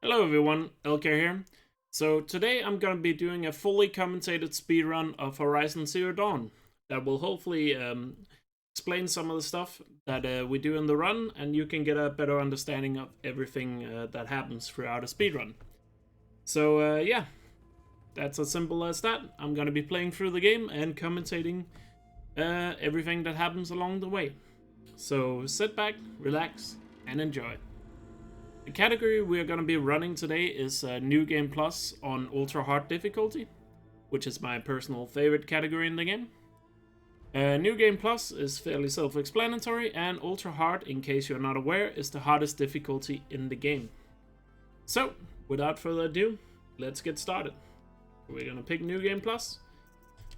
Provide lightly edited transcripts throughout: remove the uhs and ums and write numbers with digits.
Hello everyone, Elkjaer here. So today I'm going to be doing a fully commentated speedrun of Horizon Zero Dawn that will hopefully explain some of the stuff that we do in the run, and you can get a better understanding of everything that happens throughout a speedrun. So yeah, that's as simple as that. I'm going to be playing through the game and commentating everything that happens along the way. So sit back, relax, and enjoy. The category we are going to be running today is New Game Plus on Ultra Hard difficulty, which is my personal favorite category in the game. New Game Plus is fairly self-explanatory, and Ultra Hard, in case you're not aware, is the hardest difficulty in the game. So, without further ado, let's get started. We're going to pick New Game Plus,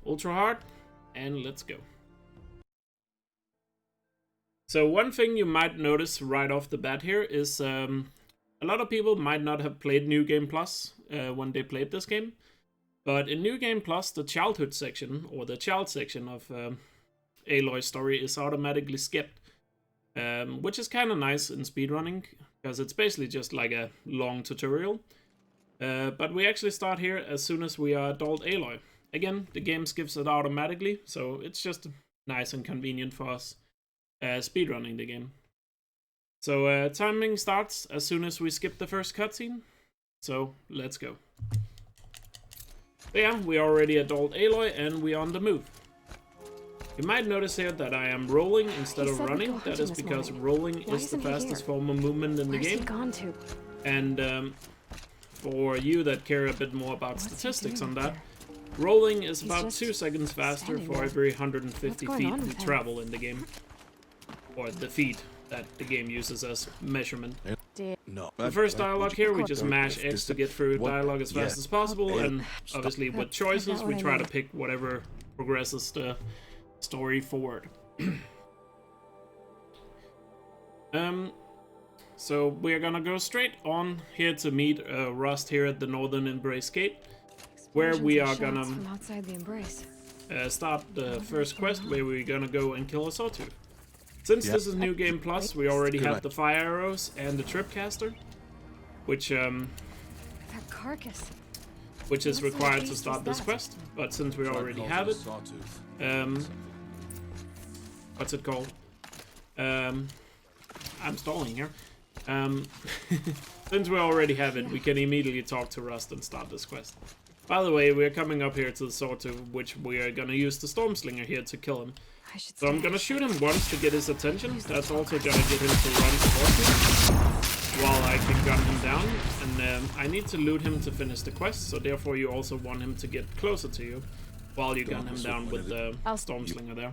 Ultra Hard, and let's go. So one thing you might notice right off the bat here is a lot of people might not have played New Game Plus when they played this game. But in New Game Plus, the childhood section, or the child section of Aloy's story is automatically skipped. Which is kind of nice in speedrunning, because it's basically just like a long tutorial. But we actually start here as soon as we are adult Aloy. Again, the game skips it automatically, so it's just nice and convenient for us speedrunning the game. So timing starts as soon as we skip the first cutscene. So let's go. But yeah, we are already adult Aloy and we are on the move. You might notice here that I am rolling instead of running. That is because rolling is the fastest form of movement in the game. And for you that care a bit more about statistics on that, rolling is about 2 seconds faster for every 150 feet we travel in the game. Or the feet that the game uses as measurement. No. The first dialogue here, we just mash X to get through dialogue as fast as possible, and obviously with choices, we try to pick whatever progresses the story forward. So we're gonna go straight on here to meet Rust here at the Northern Embrace Gate, where we are gonna start the first quest, where we're gonna go and kill a Sawtooth. Since this is New Game Plus, we already have the fire arrows and the tripcaster, which is required to start this quest. But since we already have it, what's it called? I'm stalling here. Since we already have it, we can immediately talk to Rust and start this quest. By the way, we're coming up here to the Sawtooth, which we are gonna use the Stormslinger here to kill him. So I'm gonna shoot him once to get his attention. That's also gonna get him to run towards me, while I can gun him down. And I need to loot him to finish the quest, so therefore you also want him to get closer to you, while you gun him down with the Stormslinger there.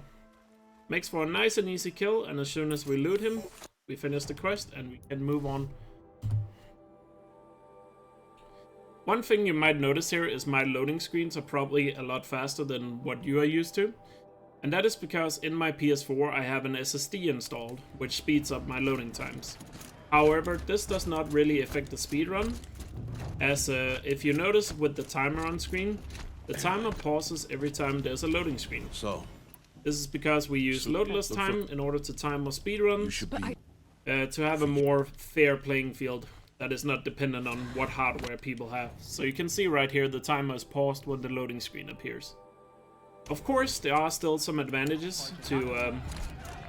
Makes for a nice and easy kill, and as soon as we loot him, we finish the quest and we can move on. One thing you might notice here is my loading screens are probably a lot faster than what you are used to. And that is because in my PS4 I have an SSD installed, which speeds up my loading times. However, this does not really affect the speedrun, as if you notice with the timer on screen, the timer pauses every time there's a loading screen. So, this is because we use loadless time in order to time our speedruns, to have a more fair playing field that is not dependent on what hardware people have. So you can see right here the timer is paused when the loading screen appears. Of course, there are still some advantages to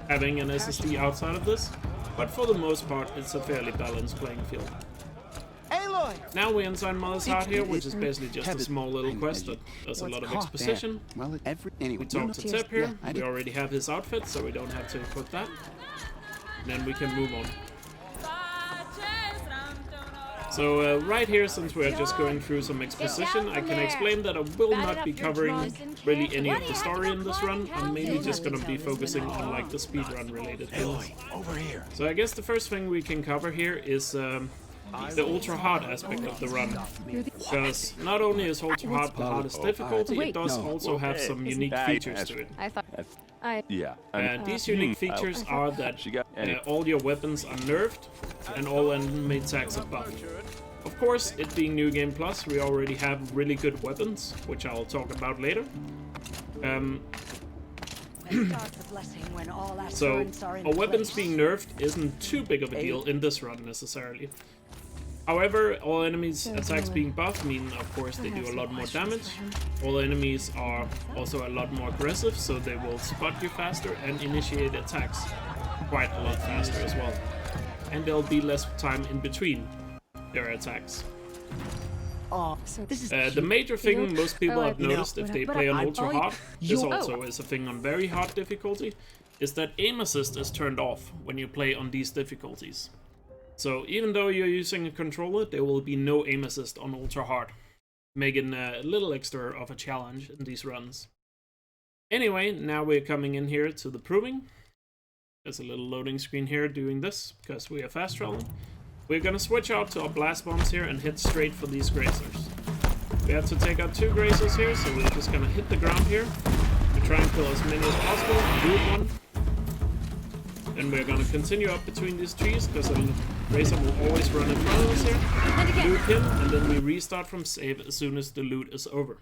having an SSD outside of this, but for the most part, it's a fairly balanced playing field. Aloy! Now we're inside Mother's Heart here, which is basically just a small little quest that does a lot of exposition. We talk to Tep here. We already have his outfit, so we don't have to equip that. And then we can move on. So right here, since we're just going through some exposition, I can explain that I will not be covering really any of the story in this run. I'm mainly just going to be focusing on like the speedrun related things. So I guess the first thing we can cover here is the ultra hard aspect of the run. Because not only is ultra hard the hardest difficulty, it does also have some unique features to it. These unique features are that all your weapons are nerfed and all enemy attacks are buffed. Of course, it being New Game Plus, we already have really good weapons, which I'll talk about later. So, our weapons being nerfed isn't too big of a deal in this run necessarily. However, all enemies' attacks being buffed mean, of course, they do a lot more damage. All enemies are also a lot more aggressive, so they will spot you faster and initiate attacks quite a lot faster as well. And there'll be less time in between their attacks. The major thing most people have noticed if they play on ultra hard, this also is a thing on very hard difficulty, is that aim assist is turned off when you play on these difficulties. So even though you're using a controller, there will be no aim assist on ultra hard, making a little extra of a challenge in these runs. Anyway, now we're coming in here to the proving. There's a little loading screen here doing this, because we are fast traveling. We're gonna switch out to our blast bombs here and hit straight for these grazers. We have to take out 2 grazers here, so we're just gonna hit the ground here. We try and kill as many as possible, loot one. Then we're gonna continue up between these trees, because the grazer will always run in front of us here. Loot him, and then we restart from save as soon as the loot is over.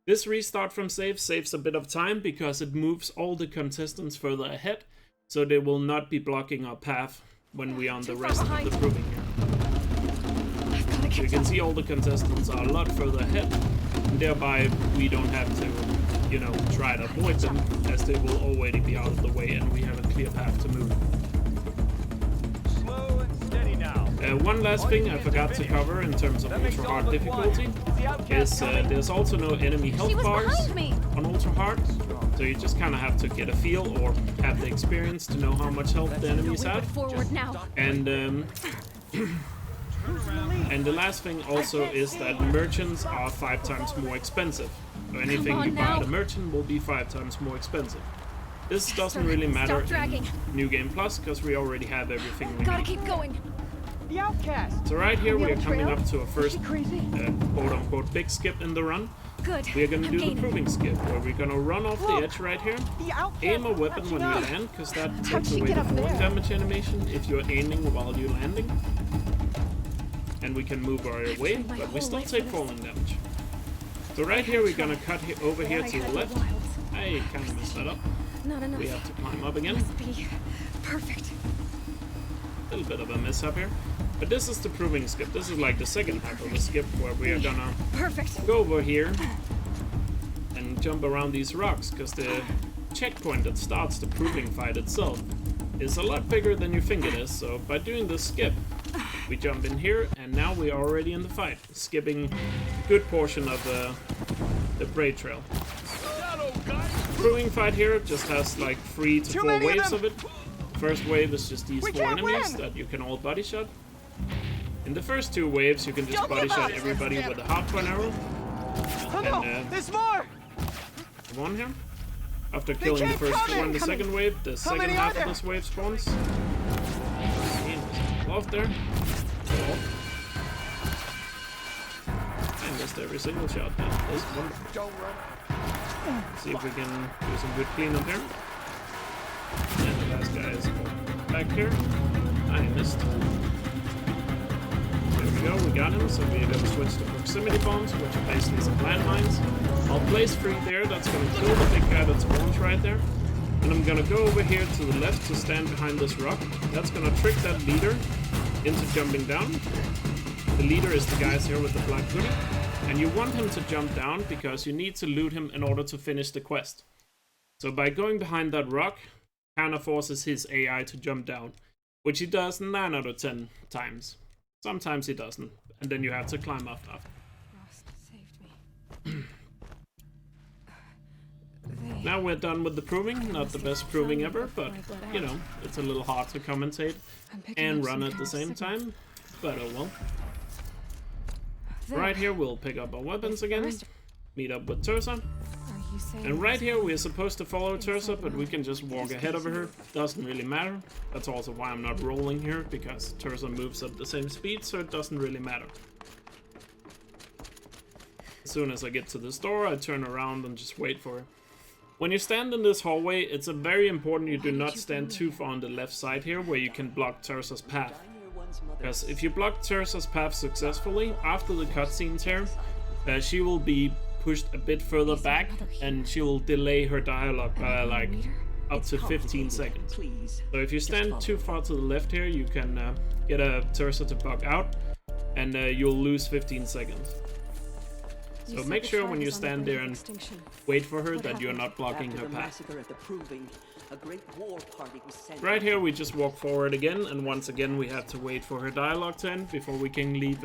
This restart from save saves a bit of time, because it moves all the contestants further ahead, so they will not be blocking our path when we are on the rest of the proving here. So you can see all the contestants are a lot further ahead, and thereby we don't have to, you know, try to avoid them, as they will already be out of the way and we have a clear path to move. Slow and steady now. One last thing I forgot to cover in terms of ultra hard difficulty is there's also no enemy health bars on ultra hard, so you just kind of have to get a feel or have the experience to know how much health the enemies have. And the last thing also is that merchants are 5 times more expensive. So anything you buy at a merchant will be 5 times more expensive. This doesn't really matter in New Game Plus, because we already have everything we need. Gotta keep going. The outcast. So right here we are coming up to a first quote-unquote big skip in the run. Good. We are going to do the proving skip, where we're going to run off the edge right here, aim a weapon when you land, because that takes away the falling damage animation if you're aiming while you're landing. And we can move our way, but we still take falling damage. So right here we're going to cut over here to the left. I kind of messed that up. We have to climb up again. Perfect. A little bit of a mishap here. But this is the proving skip. This is like the second half of the skip, where we are gonna go over here and jump around these rocks, because the checkpoint that starts the proving fight itself is a lot bigger than you think it is. So by doing this skip, we jump in here, and now we are already in the fight, skipping a good portion of the braid trail. The proving fight here just has like 3 to 4 waves of it. The first wave is just these 4 enemies that you can all body shot. In the first 2 waves, you can just body shot everybody with a hardpoint arrow. And There's more. one here. After killing the first 4 in the second wave, the second half of this wave spawns. Off there. I missed every single shot. That was wonderful. See if we can do some good cleanup here. And the last guy is back here. I missed. There we go, we got him. So we're gonna switch to proximity bombs, which are basically some landmines. I'll place 3 there. That's gonna kill the big guy that spawns right there. And I'm gonna go over here to the left to stand behind this rock. That's gonna trick that leader into jumping down. The leader is the guys here with the black hoodie. And you want him to jump down because you need to loot him in order to finish the quest. So by going behind that rock, kind of forces his AI to jump down, which he does 9 out of 10 times. Sometimes he doesn't, and then you have to climb up after. Ross saved me. Now we're done with the proving. Not the best proving ever, but, you know, it's a little hard to commentate and run at the same time. But oh well. Right here we'll pick up our weapons again, meet up with Terza. And right here we're supposed to follow Terza, but we can just walk ahead of her. Doesn't really matter. That's also why I'm not rolling here, because Terza moves at the same speed, so it doesn't really matter. As soon as I get to this door, I turn around and just wait for her. When you stand in this hallway, it's very important you do not stand too far on the left side here, where you can block Terza's path. Because if you block Terza's path successfully, after the cutscenes here, she will be pushed a bit further back, and she will delay her dialogue by like up to 15 seconds. So if you stand too far to the left here, you can get a Terza to bug out. and you'll lose 15 seconds. You So said make the sure tribe when you is on the stand brink there of and extinction. wait for her What that you're happened? not blocking After her the path. massacre at the proving, a great war party was sent. Right here we just walk forward again, and once again we have to wait for her dialogue to end before we can leave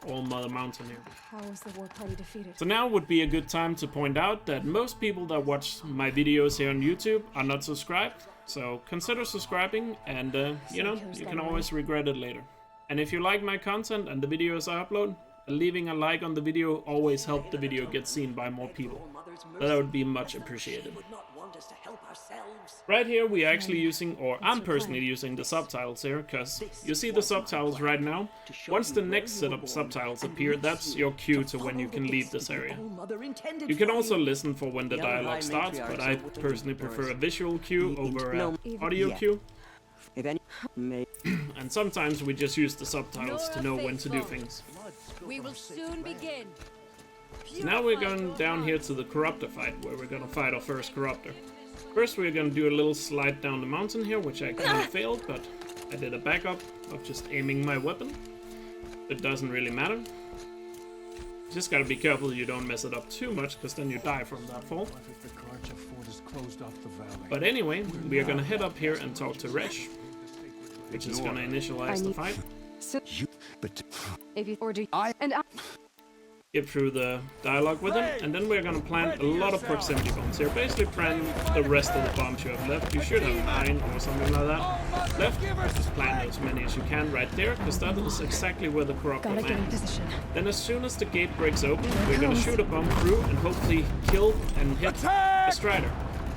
All Mother Mountain here. How was the war party defeated? So now would be a good time to point out that most people that watch my videos here on YouTube are not subscribed, so consider subscribing, and you know, you can always regret it later. And if you like my content and the videos I upload, leaving a like on the video always helps the video get seen by more people. That would be much appreciated. Right here we are actually using, or I'm personally using the subtitles here, because you see the subtitles right now. Once the next set of subtitles appear, that's your cue to when you can leave this area. You can also listen for when the dialogue starts, but I personally prefer a visual cue over an audio cue. If any, And sometimes we just use the subtitles to know when to do things. We will soon begin. So now we're going down here to the Corruptor fight, where we're gonna fight our first Corruptor. First we're gonna do a little slide down the mountain here, which I kind of failed, but I did a backup of just aiming my weapon. It doesn't really matter. Just gotta be careful you don't mess it up too much, because then you die from that fall. But anyway, we are gonna head up here and talk to Resh, which is gonna initialize the fight. So, if you or do I and I. Get through the dialogue with him, and then we're gonna plant a lot of proximity bombs here. Basically plant the rest of the bombs you have left. You should have 9 or something like that left. Just plant as many as you can right there, because that is exactly where the Corruptor Gotta get in lands. position. Then as soon as the gate breaks open, we're gonna shoot a bomb through and hopefully kill and hit the Strider.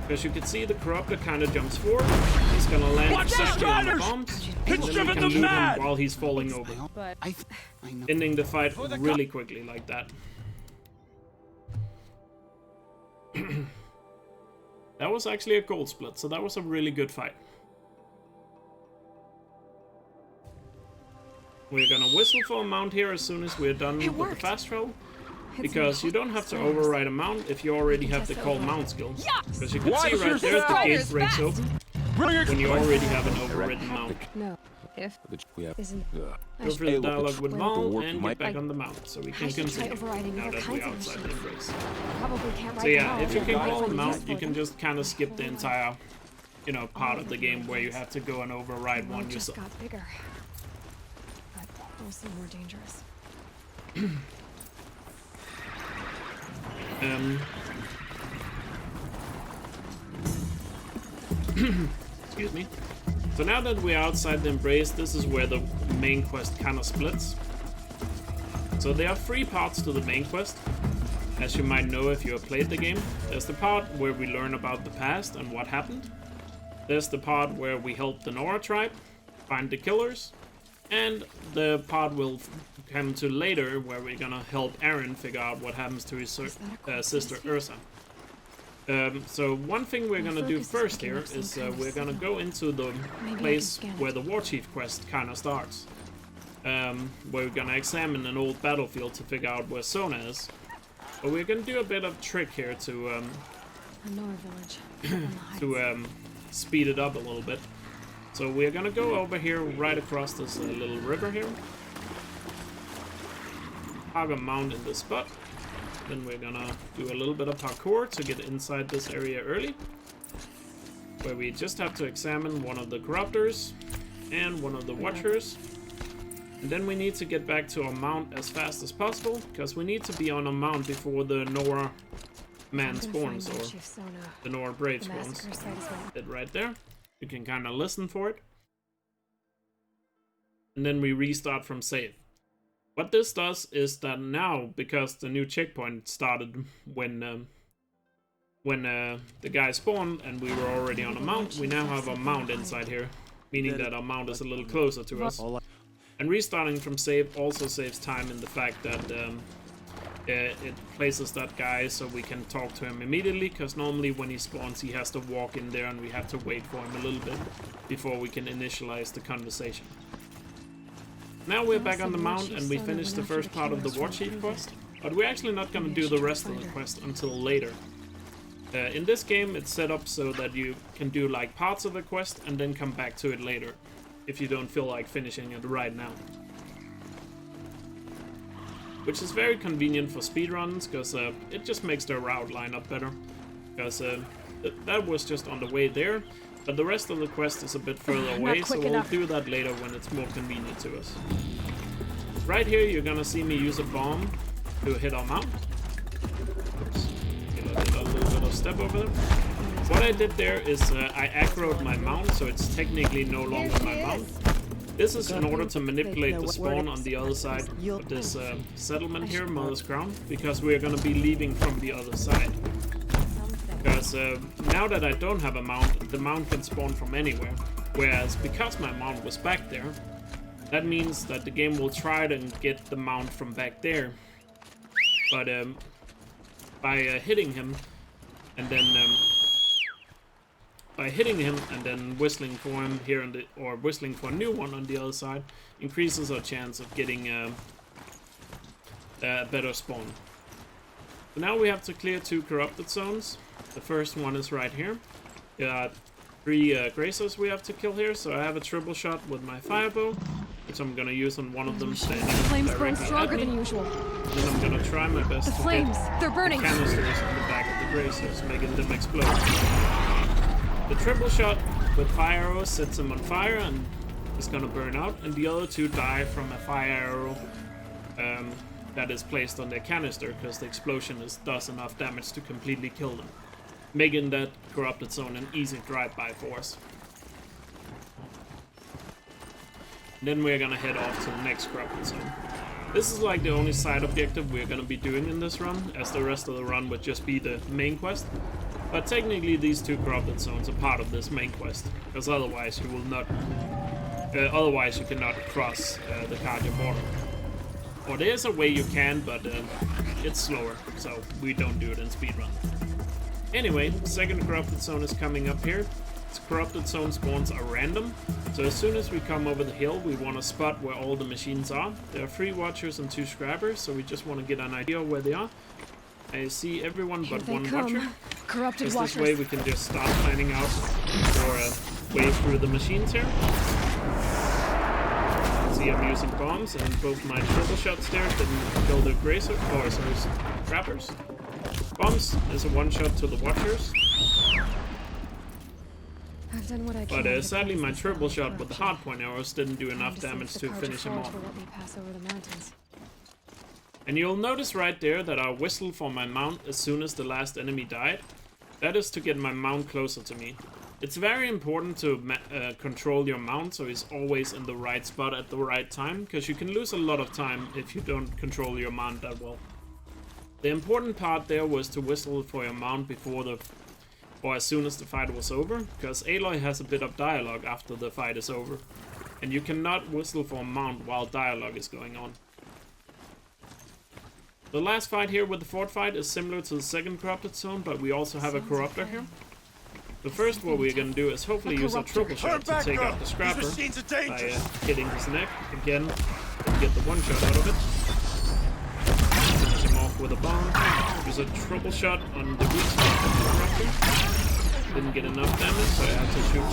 Because you can see the Corruptor kind of jumps forward. He's gonna land exactly on the bombs, and then we can loot him while he's falling over. But Ending the fight really quickly like that. That was actually a gold split, so that was a really good fight. We're gonna whistle for a mount here as soon as we're done with the fast travel. Because you don't have to override a mount if you already have the call mount skill. Because you can see right there, the gate breaks open when you already have an overridden mount. no, if isn't. Go through the dialogue with Val and get back on the mount, so we can continue now that we're outside the embrace. Probably can't So yeah, if you can call a mount, you can just kind of skip the entire, you know, part of the game where you have to go and override one Just yourself. got bigger, but also more dangerous. Excuse me. So now that we're outside the embrace, this is where the main quest kind of splits. So there are 3 parts to the main quest, as you might know if you have played the game. There's the part where we learn about the past and what happened. There's the part where we help the Nora tribe find the killers. And the part we'll come to later, where we're gonna help Aaron figure out what happens to his sister Ursa. So one thing we're gonna do first here is we're gonna go into the place where the War Chief quest kind of starts. Where we're gonna examine an old battlefield to figure out where Sona is. But we're gonna do a bit of trick here to A Nora village. to speed it up a little bit. So we're gonna go over here, right across this little river here. Park a mount in this spot. Then we're gonna do a little bit of parkour to get inside this area early. Where we just have to examine one of the Corruptors and one of the Watchers. And then we need to get back to our mount as fast as possible, because we need to be on a mount before the Nora man spawns, or the Nora braid spawns. It right there. You can kind of listen for it. And then we restart from save. What this does is that now, because the new checkpoint started when the guy spawned and we were already on a mount, we now have a mount inside here, meaning that our mount is a little closer to us. And restarting from save also saves time in the fact that it places that guy so we can talk to him immediately, because normally when he spawns he has to walk in there and we have to wait for him a little bit before we can initialize the conversation. Now we're back on the mount and we finished the first part of the War Chief quest, but we're actually not going to do the rest of the quest until later. In this game it's set up so that you can do like parts of the quest and then come back to it later, if you don't feel like finishing it right now. which is very convenient for speedruns because it just makes the route line up better. Because that was just on the way there, but the rest of the quest is a bit further away, so we'll do that later when it's more convenient to us. Right here, you're gonna see me use a bomb to hit our mount. Oops. I did a little bit of step over there. What I did there is I aggroed my mount, so it's technically no longer my mount. This is in order to manipulate the spawn on the other side of this settlement here, Mother's Crown, because we're gonna be leaving from the other side. Because now that I don't have a mount, the mount can spawn from anywhere. Whereas because my mount was back there, that means that the game will try to get the mount from back there. But by hitting him and then whistling for him here or whistling for a new one on the other side, increases our chance of getting a better spawn. So now we have to clear 2 corrupted zones. The first one is right here. There are 3 grazers we have to kill here, so I have a triple shot with my firebow, which I'm gonna use on one of them standing Flames burn directly stronger at me. than usual. Then I'm gonna try my best The to flames, get they're burning. the canisters on the back of the grazers, making them explode. The triple shot with fire arrow sets him on fire and is gonna burn out, and the other 2 die from a fire arrow that is placed on their canister, because the explosion does enough damage to completely kill them, making that corrupted zone an easy drive-by for us. Then we're gonna head off to the next corrupted zone. This is like the only side objective we're gonna be doing in this run, as the rest of the run would just be the main quest. But technically these 2 corrupted zones are part of this main quest, because otherwise you will not. Otherwise you cannot cross the Elkjaer border. Or there's a way you can, but it's slower, so we don't do it in speedrun. Anyway, the second corrupted zone is coming up here. This corrupted zone spawns are random, so as soon as we come over the hill, we want to spot where all the machines are. There are 3 watchers and 2 scrappers, so we just want to get an idea of where they are. I see everyone but one watcher. Corrupted watchers. This way we can just start planning out for a way through the machines here. See, I'm using bombs, and both my triple shots there didn't kill the grazer, or sorry, scrappers. Bombs is a one-shot to the watchers. I've done what I can. But sadly, my triple shot with the hardpoint arrows didn't do enough damage to finish him off. And you'll notice right there that I whistle for my mount as soon as the last enemy died. That is to get my mount closer to me. It's very important to control your mount so he's always in the right spot at the right time, because you can lose a lot of time if you don't control your mount that well. The important part there was to whistle for your mount or as soon as the fight was over, because Aloy has a bit of dialogue after the fight is over, and you cannot whistle for a mount while dialogue is going on. The last fight here with the fort fight is similar to the second corrupted zone, but we also have a corruptor here. The first what we're gonna do is hopefully use a triple shot to take out the scrapper by hitting his neck again and get the one shot out of it. Finish him off with a bomb. Use a triple shot on the weak spot of the corruptor. Didn't get enough damage, so I had to shoot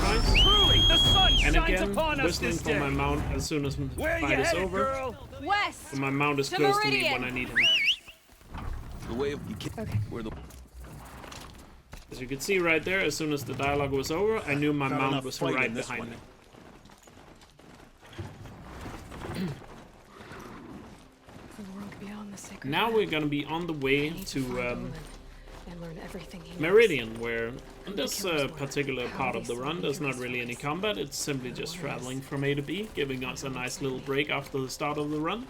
twice. And again, whistling for my mount as soon as the fight is over. West. So my mount is close to me when I need him. The way you can. Okay. Where the. As you can see right there, as soon as the dialogue was over, I knew my mount was right behind me. Now we're gonna be on the way to Meridian, where in this particular part of the run there's not really any combat, it's simply just traveling from A to B, giving us a nice little break after the start of the run.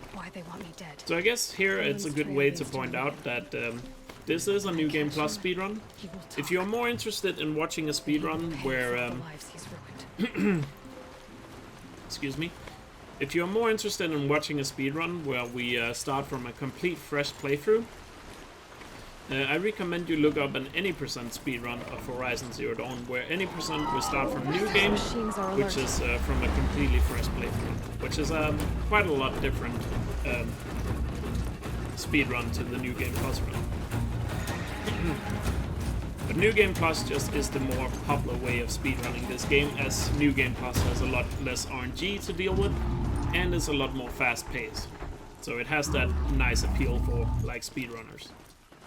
So I guess here it's a good way to point out that this is a New Game Plus speedrun. If you're more interested in watching a speedrun where excuse me. If you're more interested in watching a speedrun where we start from a complete fresh playthrough, I recommend you look up an any percent speedrun of Horizon Zero Dawn, where any percent will start from new game, which is from a completely fresh playthrough, which is quite a lot different speedrun to the New Game Plus run. But New Game Plus just is the more popular way of speedrunning this game, as New Game Plus has a lot less RNG to deal with and is a lot more fast-paced. So it has that nice appeal for like speedrunners.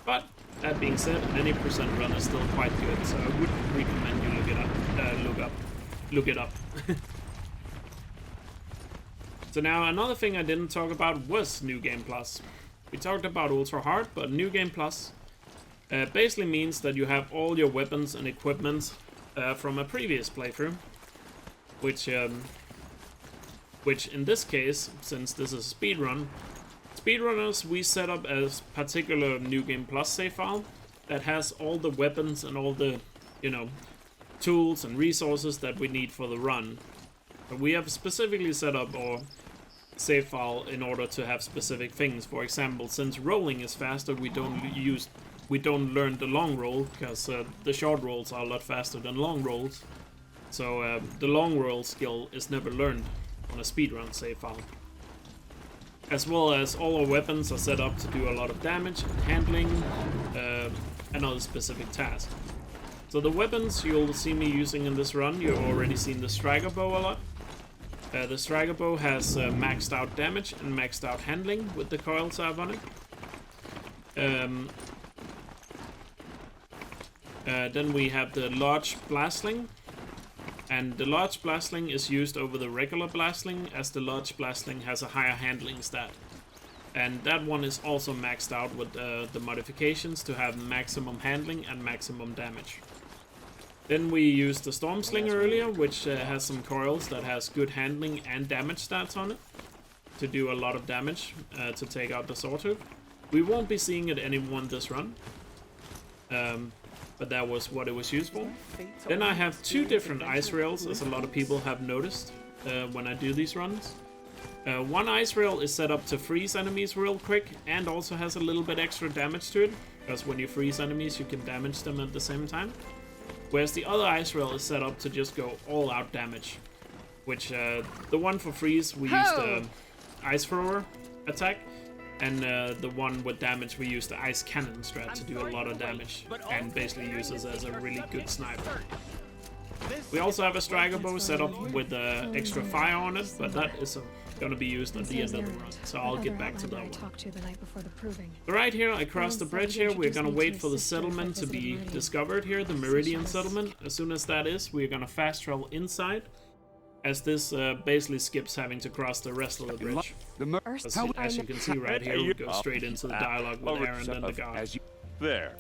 But that being said, any percent run is still quite good, so I would recommend you look it up. So now another thing I didn't talk about was New Game Plus. We talked about Ultra Hard, but New Game Plus basically means that you have all your weapons and equipment from a previous playthrough, which in this case, since this is a speedrun, speedrunners we set up a particular New Game Plus save file that has all the weapons and all the, you know, tools and resources that we need for the run. But we have specifically set up our save file in order to have specific things. For example, since rolling is faster, we don't learn the long roll because the short rolls are a lot faster than long rolls. So the long roll skill is never learned on a speedrun save file. As well as all our weapons are set up to do a lot of damage and handling and other specific tasks. So the weapons you'll see me using in this run, you've already seen the Striker Bow a lot. The Striker Bow has maxed out damage and maxed out handling with the coil salve on it. Then we have the large blastling, and the large blastling is used over the regular blastling, as the large blastling has a higher handling stat. And that one is also maxed out with the modifications to have maximum handling and maximum damage. Then we used the Storm Slinger earlier, which has some coils that has good handling and damage stats on it to do a lot of damage to take out the Sawtooth. We won't be seeing it anymore this run, but that was what it was used for. Then I have two different ice rails, as a lot of people have noticed when I do these runs. One ice rail is set up to freeze enemies real quick and also has a little bit extra damage to it, because when you freeze enemies you can damage them at the same time. Whereas the other ice rail is set up to just go all out damage, which the one for freeze we used the ice thrower attack, and the one with damage we used the ice cannon strat to do a lot of damage and basically uses as a really good sniper. We also have a Striker Bow set up with extra fire on it, but that is going to be used at the end of the run, so I'll get back to that one. So right here, across the bridge here, we're going to wait for the settlement to be discovered here, the Meridian settlement. As soon as that is, we're going to fast travel inside, as this basically skips having to cross the rest of the bridge. As you can see right here, we go straight into the dialogue with Aaron and the god. There.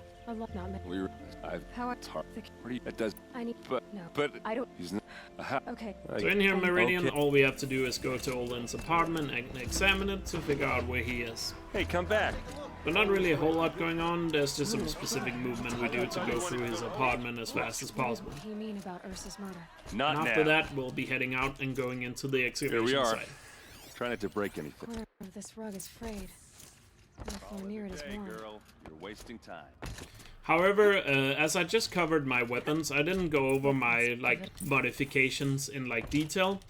Okay. So in here, Meridian, all we have to do is go to Olin's apartment and examine it to figure out where he is. Hey, come back. But not really a whole lot going on, there's just some specific movement we do to go through his apartment as fast as possible. What do you mean about Ursa's murder? Not And now. after that, we'll be heading out and going into the excavation Here we are. site. Try not to break anything. Corner of this rug is frayed. Therefore, near it is Hey, warm. girl, you're wasting time. However, as I just covered my weapons, I didn't go over my modifications in detail.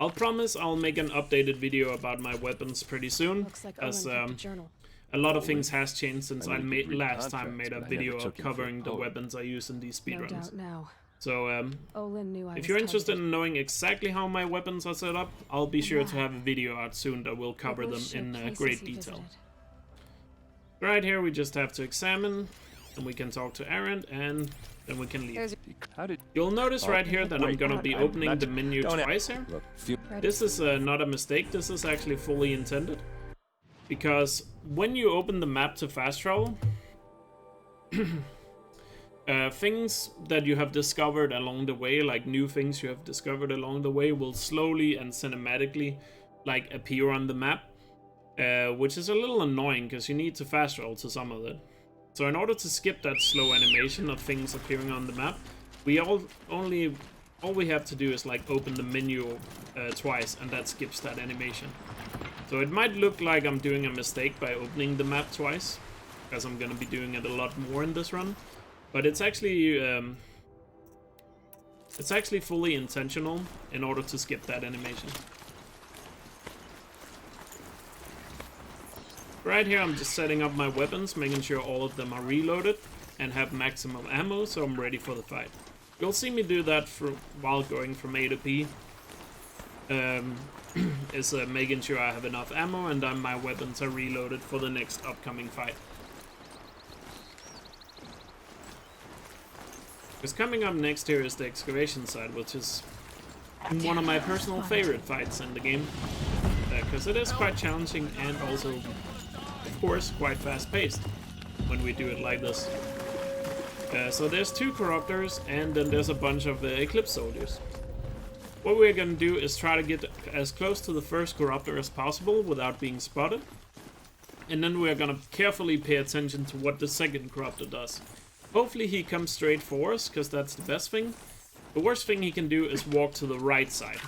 I'll promise I'll make an updated video about my weapons pretty soon, Looks like as Owen kept a journal. a lot of things has changed since I I need to read last time contracts, made a but I never video took him covering for the Owen. weapons I use in these No speedruns. doubt now. So Olin knew I if was you're interested targeted. in knowing exactly how my weapons are set up, I'll be sure to have a video out soon that will cover What them was in showcases great he detail. visited? Right here we just have to examine, and we can talk to Aaron, and then we can leave. How did You'll notice right here that I'm gonna be opening the menu don't twice here. look? Feel This is not a mistake, this is actually fully intended. Because when you open the map to fast travel, things that you have discovered along the way, like new things you have discovered along the way, will slowly and cinematically appear on the map. Which is a little annoying because you need to fast travel to some of it. So in order to skip that slow animation of things appearing on the map, all we have to do is open the menu twice, and that skips that animation. So it might look like I'm doing a mistake by opening the map twice, because I'm gonna be doing it a lot more in this run. But it's actually fully intentional in order to skip that animation. Right here I'm just setting up my weapons, making sure all of them are reloaded and have maximum ammo, so I'm ready for the fight. You'll see me do that while going from A to B. is making sure I have enough ammo and my weapons are reloaded for the next upcoming fight. Because coming up next here is the excavation side, which is one of my personal favorite fights in the game. Because it is quite challenging and also, of course, quite fast-paced when we do it like this. So there's 2 corruptors and then there's a bunch of Eclipse soldiers. What we're gonna do is try to get as close to the first corruptor as possible without being spotted. And then we're gonna carefully pay attention to what the second corruptor does. Hopefully he comes straight for us, because that's the best thing. The worst thing he can do is walk to the right side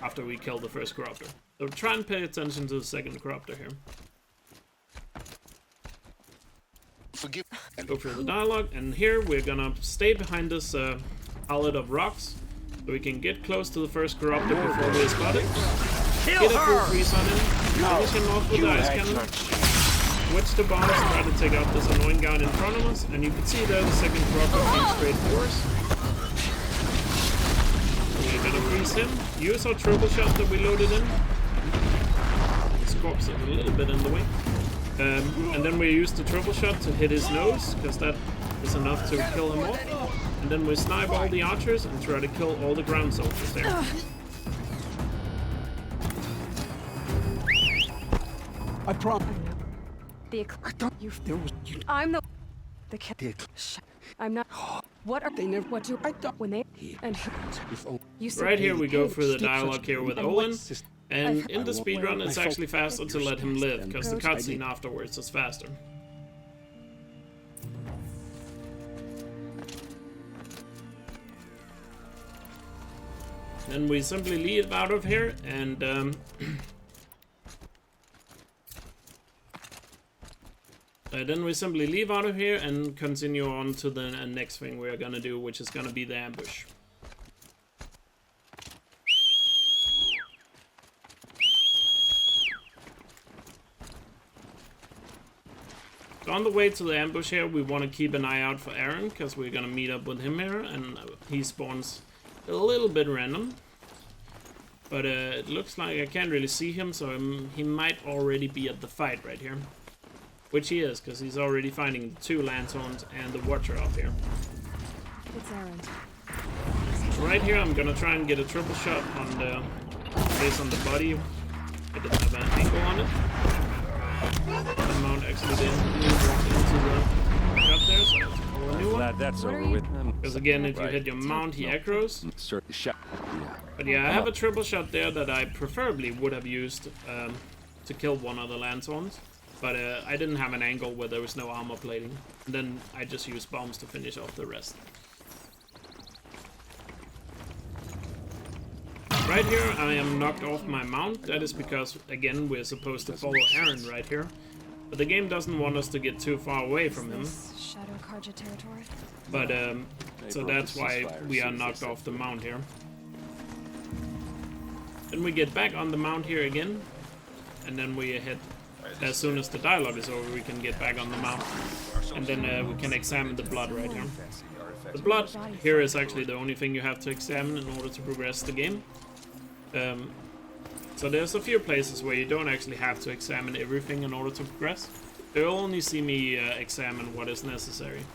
after we kill the first corruptor. So try and pay attention to the second corruptor here. Go through the dialogue, and here we're gonna stay behind this pallet of rocks so we can get close to the first corruptor before we're spotted. Get a full freeze on him, finish him off with the ice cannon, switch the bombs, try to take out this annoying guy in front of us, and you can see there the second corruptor came straight for us. We're gonna freeze him, use our triple shot that we loaded in. His corpse is a little bit in the way. And then we use the triple shot to hit his nose, because that is enough to kill him off. And then we snipe all the archers and try to kill all the ground soldiers there. I promise. I don't. I'm the I'm not. What are They never. What do I don't. when they and you said Right here we go through the Stick dialogue such- here with and Owen. what's- And in the I won't speedrun wear it's my actually faster to let him live, because the I cutscene did. afterwards is faster. Then we simply leave out of here and then we simply leave out of here and continue on to the next thing we're gonna do, which is gonna be the ambush. So on the way to the ambush here, we want to keep an eye out for Aaron, because we're gonna meet up with him here, and he spawns a little bit random. But it looks like I can't really see him, so he might already be at the fight right here. Which he is, because he's already fighting the 2 lanthorns and the watcher up here. It's Aaron. Right here, I'm gonna try and get a triple shot on the face on the body. I didn't have an angle on it. The mount actually didn't walk into the shot there, so that's a new one. Glad that's What are over you- with. Because again, if you Right. hit your mount, he aggros. Shot. Yeah. But yeah, I have a triple shot there that I preferably would have used to kill one of the lanthorns. But I didn't have an angle where there was no armor plating. And then I just used bombs to finish off the rest. Right here, I am knocked off my mount. That is because, again, we're supposed to follow Aaron right here. But the game doesn't want us to get too far away from him. This Shadow Karja territory. But, so that's why we are knocked off the mount here. Then we get back on the mount here again. And then we hit, as soon as the dialogue is over, we can get back on the mount. And then we can examine the blood right here. The blood here is actually the only thing you have to examine in order to progress the game. So there's a few places where you don't actually have to examine everything in order to progress. You'll only see me examine what is necessary.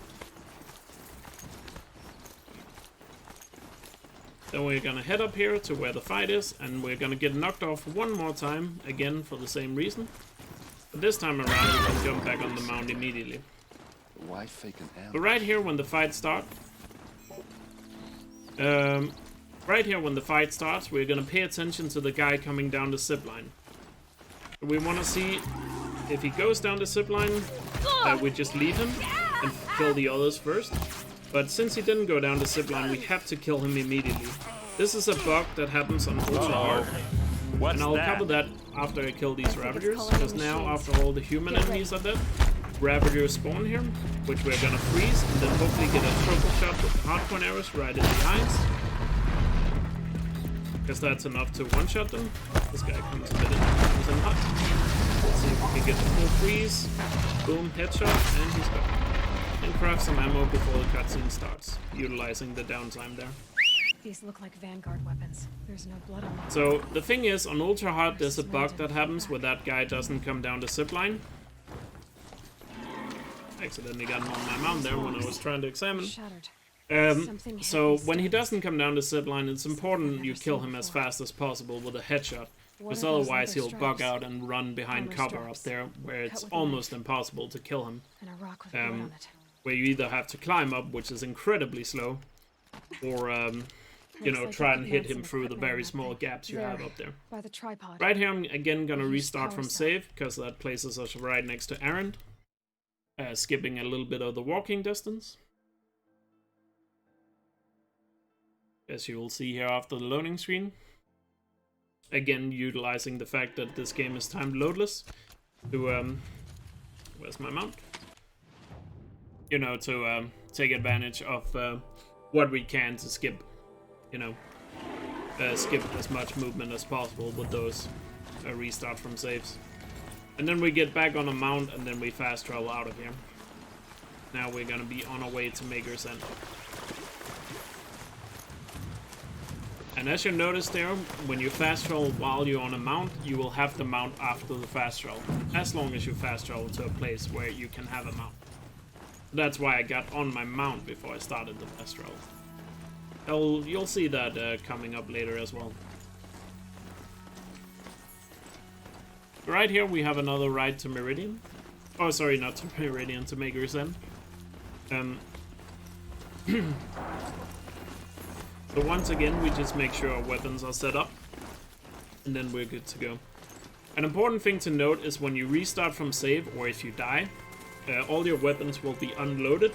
Then we're gonna head up here to where the fight is, and we're gonna get knocked off one more time, again for the same reason. But this time around we can jump back on the mount immediately. Why fake an ambush? But right here when the fight starts, we're gonna pay attention to the guy coming down the zipline. We want to see if he goes down the zipline, we just leave him and kill the others first. But since he didn't go down the zipline, we have to kill him immediately. This is a bug that happens on ultra hard, What's and I'll that? cover that after I kill these Ravagers, because now after all the human enemies are dead, Ravagers spawn here, which we're gonna freeze, and then hopefully get a triple shot with the hardpoint arrows right in the eyes. Because that's enough to one-shot them. This guy comes in hot. Let's see if we can get the full freeze. Boom, headshot, and he's gone. And craft some ammo before the cutscene starts, utilizing the downtime there. These look like Vanguard weapons. There's no blood on them. So the thing is, on ultra hard, there's a bug that happens where that guy doesn't come down the zip line. Accidentally got him on my mount there when I was trying to examine. Shattered. So when he doesn't come down the zip line, it's important you kill him as fast as possible with a headshot, because otherwise he'll bug out and run behind cover up there, where it's almost impossible to kill him. And a rock with blood on it. Where you either have to climb up, which is incredibly slow, or you know, try and hit him through the very small gaps you have up there. By the tripod. Right here, I'm again gonna restart from save, because that places us right next to Errand, skipping a little bit of the walking distance. As you will see here after the loading screen. Again, utilizing the fact that this game is timed loadless to, where's my mount? You know, to take advantage of what we can to skip, you know, skip as much movement as possible with those restart from saves. And then we get back on a mount and then we fast travel out of here. Now we're gonna be on our way to Maker's End. And as you notice there, when you fast travel while you're on a mount, you will have the mount after the fast travel, as long as you fast travel to a place where you can have a mount. That's why I got on my mount before I started the fast travel. You'll see that coming up later as well. Right here we have another ride to Meridian. Oh, sorry, not to Meridian, to Maker's End. So once again, we just make sure our weapons are set up, and then we're good to go. An important thing to note is when you restart from save, or if you die, all your weapons will be unloaded,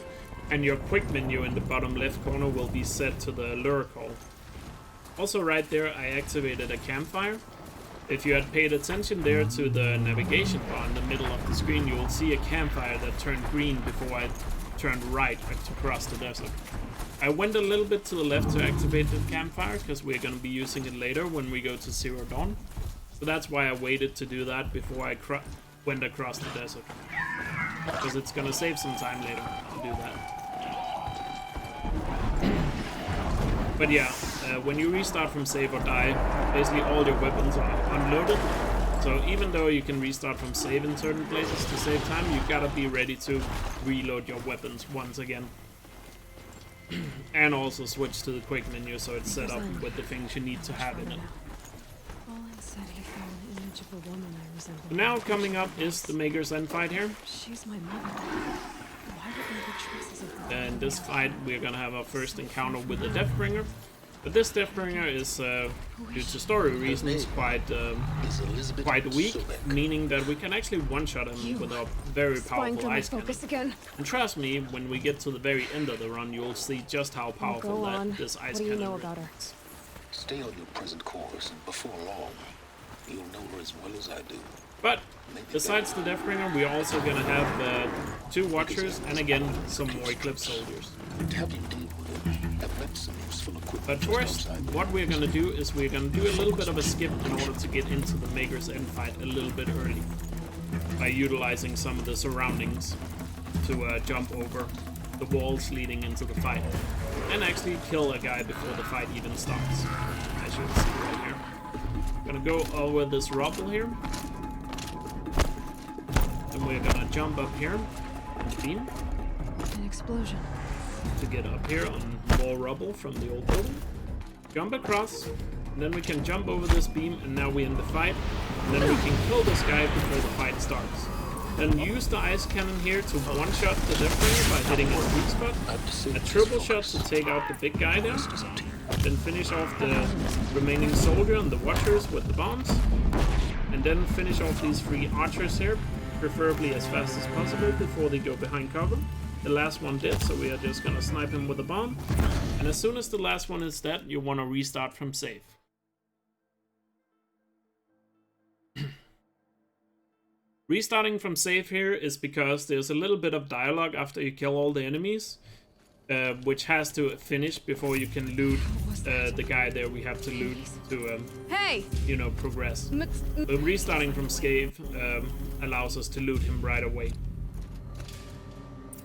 and your quick menu in the bottom left corner will be set to the lure call. Also right there, I activated a campfire. If you had paid attention there to the navigation bar in the middle of the screen, you will see a campfire that turned green before I turned right to cross the desert. I went a little bit to the left to activate the campfire, because we're going to be using it later when we go to Zero Dawn. So that's why I waited to do that before I went across the desert. Because it's going to save some time later to do that. But yeah, when you restart from save or die, basically all your weapons are unloaded. So even though you can restart from save in certain places to save time, you gotta be ready to reload your weapons once again. And also switch to the quick menu so it's set up with the things you need to have in it. Now coming up is the Maker's End fight here. She's my mother. Why would there be traces of her? In this fight we're gonna have our first encounter with the Deathbringer. But this Deathbringer is, due to story reasons, quite weak, meaning that we can actually one-shot him with a very powerful ice cannon. And trust me, when we get to the very end of the run, you'll see just how powerful this ice cannon is. Stay on your present course, and before long, you'll know her as well as I do. But besides the Deathbringer, we're also gonna have 2 Watchers and again some more Eclipse Soldiers. But first, what we're gonna do is we're gonna do a little bit of a skip in order to get into the Maker's End fight a little bit early, by utilizing some of the surroundings to jump over the walls leading into the fight, and actually kill a guy before the fight even starts, as you can see right here. I'm gonna go over this rubble here, and we're gonna jump up here on the beam. An explosion. To get up here on more rubble from the old building. Jump across, and then we can jump over this beam, and now we're in the fight. And then we can kill this guy before the fight starts. Then use the ice cannon here to one-shot the Deathbringer by hitting a sweet spot. A triple shot to take out the big guy there. Then finish off the remaining soldier and the Watchers with the bombs. And then finish off these 3 archers here, preferably as fast as possible before they go behind cover. The last one did, so we are just gonna snipe him with a bomb. And as soon as the last one is dead, you wanna restart from save. Restarting from save here is because there's a little bit of dialogue after you kill all the enemies, which has to finish before you can loot the guy there we have to loot to, you know, progress. But restarting from save allows us to loot him right away.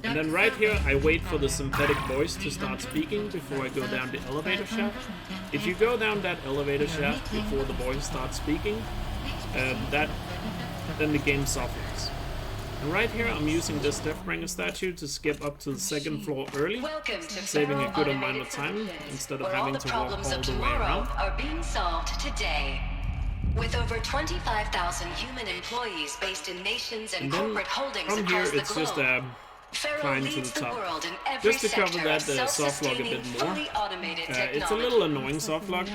And then right here, I wait for the synthetic voice to start speaking before I go down the elevator shaft. If you go down that elevator shaft before the voice starts speaking, then the game softens. And right here, I'm using this Deathbringer statue to skip up to the second floor early, saving a good amount of time instead of having to walk all the way around. Are being solved today. With over 25,000 human employees based in nations and corporate holdings from here, across the it's just globe, climb to the top. Just to cover that softlog a bit more, it's a little annoying softlog.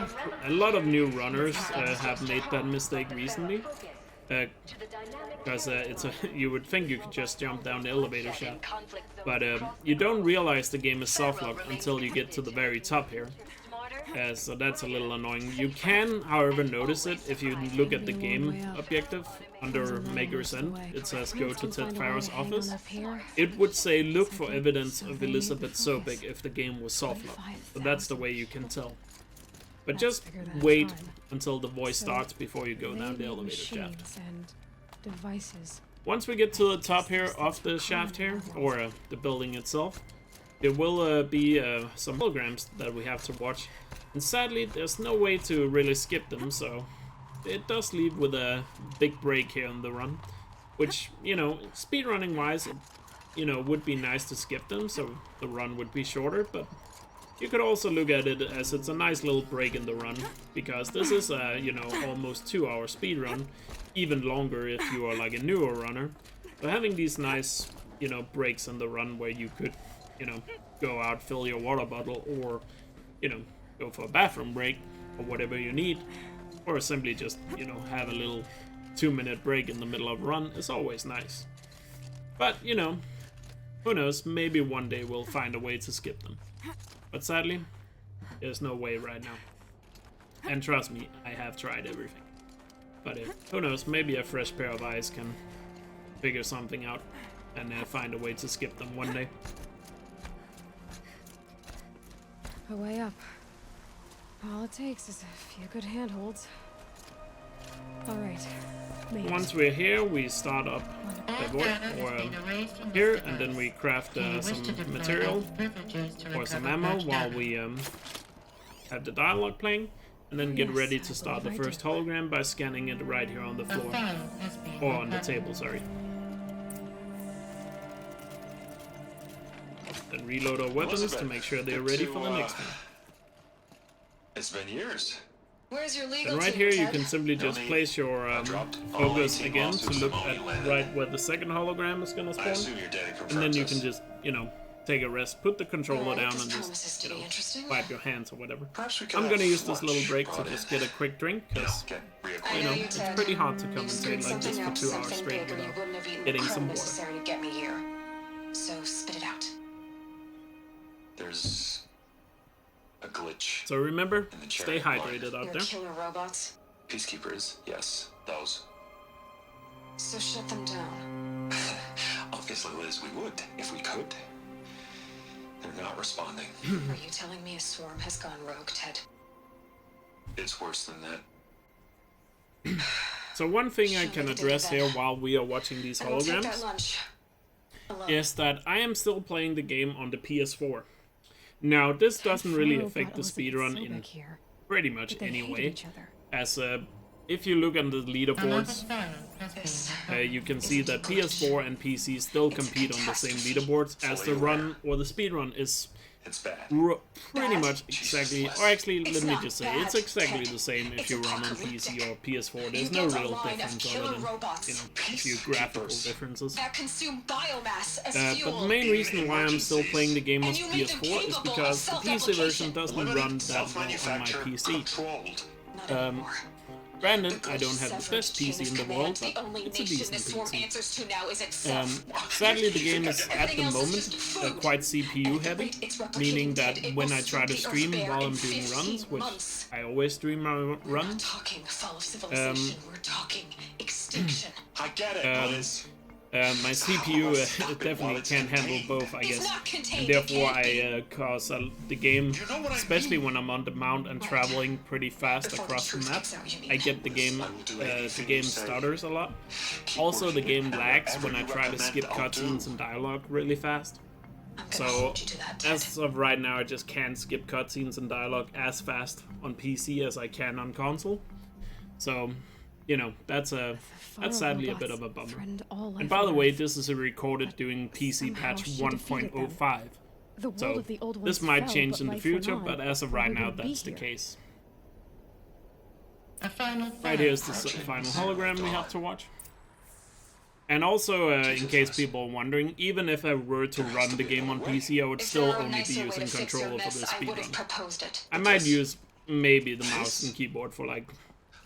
A lot of new runners have made that mistake recently. Because you would think you could just jump down the elevator shaft, but you don't realize the game is softlocked until you get to the very top here. So that's a little annoying. You can, however, notice it if you look at the game objective under Maker's End. It says go to Ted Farrow's office. It would say look for evidence of Elizabeth Sobek if the game was softlocked. So that's the way you can tell. But just wait until the voice starts before you go down the elevator shaft. Once we get to the top here of the shaft here, or the building itself, there will be some holograms that we have to watch. And sadly, there's no way to really skip them, so it does leave with a big break here in the run. Which, you know, speedrunning wise, it, would be nice to skip them, so the run would be shorter, but you could also look at it as it's a nice little break in the run, because this is a, almost 2-hour speedrun, even longer if you are like a newer runner. So having these nice, breaks in the run where you could, go out, fill your water bottle, or, go for a bathroom break, or whatever you need, or simply just, have a little 2-minute break in the middle of a run is always nice. But, who knows, maybe one day we'll find a way to skip them. But sadly, there's no way right now. And trust me, I have tried everything. But who knows, maybe a fresh pair of eyes can figure something out and find a way to skip them one day. A way up. All it takes is a few good handholds. Alright. Once we're here, we start up the board, or here, and then we craft some material or some ammo while we have the dialogue playing, and then get ready to start the first hologram by scanning it right here on the floor, or on the table, sorry. Then reload our weapons to make sure they're ready for the next one. It's been years. Where's your legal And right here you can simply just place your focus again to look at right where the second hologram is gonna spawn, and then you can just, take a rest, put the controller down, and just, wipe your hands or whatever. I'm gonna use this little break to just get a quick drink, because, it's pretty hard to commentate like this for 2 hours straight without getting some water. To get me here. So spit it out. There's a glitch. So remember, stay hydrated out there. Killer robots. Peacekeepers, yes, those. So shut them down. Obviously, Liz, we would, if we could. They're not responding. Are you telling me a swarm has gone rogue, Ted? It's worse than that. So one thing I can address here while we are watching these holograms is that I am still playing the game on the PS4. Now, this doesn't really affect the speedrun in pretty much any way, as if you look on the leaderboards, you can see that PS4 and PC still compete on the same leaderboards, as the run or the speedrun is pretty much exactly, or actually let me just say, it's exactly the same if you run on PC or PS4. There's no real difference other than, a few graphical differences. But the main reason why I'm still playing the game on PS4 is because the PC version doesn't run that well on my PC. Granted, I don't have the best PC in the world, but it's a decent PC. Sadly, the game is, at the moment, quite CPU heavy, meaning that when I try to stream while I'm doing runs, which I always stream my runs, I get it, my CPU definitely can't handle both, I guess, and therefore cause the game, especially when I'm on the mount and traveling pretty fast across the map, I get the game stutters a lot. Also, the game lags when I try to skip cutscenes and dialogue really fast. So, as of right now, I just can't skip cutscenes and dialogue as fast on PC as I can on console. So, you know, that's sadly a bit of a bummer. And by the way, this is a recorded doing PC patch 1.05. So, this might change in the future, but as of right now, that's the case. Right here is the final hologram we have to watch. And also, in case people are wondering, even if I were to run the game on PC, I would still only be using controller for this speedrun. I might use maybe the mouse and keyboard for like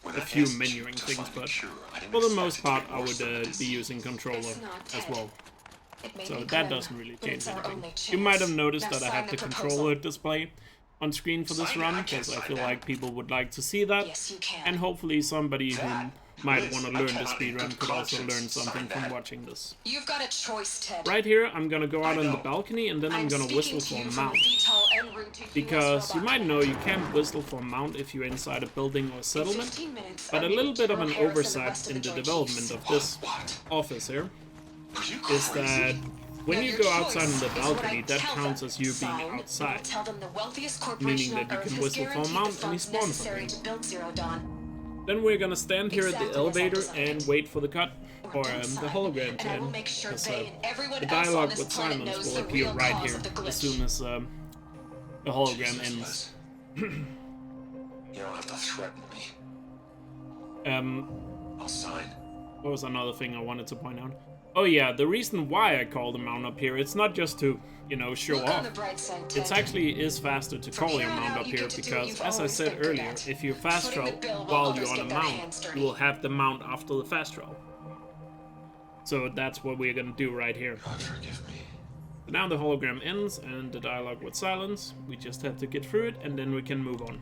a few menuing things, but for the most part I would be using controller as well. So that doesn't really change anything. You might have noticed that I have the controller display on screen for this run, because I feel like people would like to see that, and hopefully somebody who might want to learn the speedrun could also learn something from watching this. You've got a choice, Ted. Right here, I'm gonna go out on the balcony, and then I'm gonna whistle for a mount. Because you might know you can't whistle for a mount if you're inside a building or settlement, but a little bit of an oversight in the development of this office here is that when you go outside on the balcony, that counts as you being outside, meaning that you can whistle for a mount and he spawns something. Then we're gonna stand here at the elevator and wait for the cut, or the hologram to end, because the dialogue with Simons will appear right here as soon as the hologram ends. You don't have to threaten me. I'll sign. What was another thing I wanted to point out? Oh yeah, the reason why I call the mount up here, it's not just to, you know, show off. It actually is faster to call your mount up here, because, as I said earlier, if you fast travel while you're on a mount, you will have the mount after the fast travel. So that's what we're gonna do right here. God forgive me. So now the hologram ends, and the dialogue with silence. We just have to get through it, and then we can move on.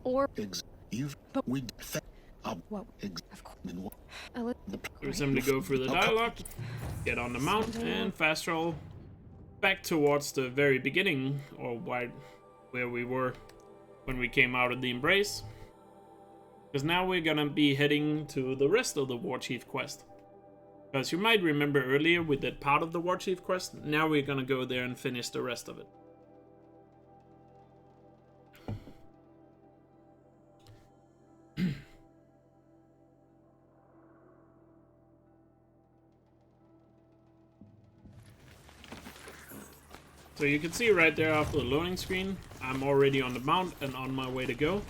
Or we simply go through the dialogue, get on the mount, and fast travel back towards the very beginning, or where we were when we came out of the embrace. Because now we're gonna be heading to the rest of the War Chief quest. Because you might remember earlier we did part of the War Chief quest, now we're gonna go there and finish the rest of it. So you can see right there after the loading screen, I'm already on the mount and on my way to go.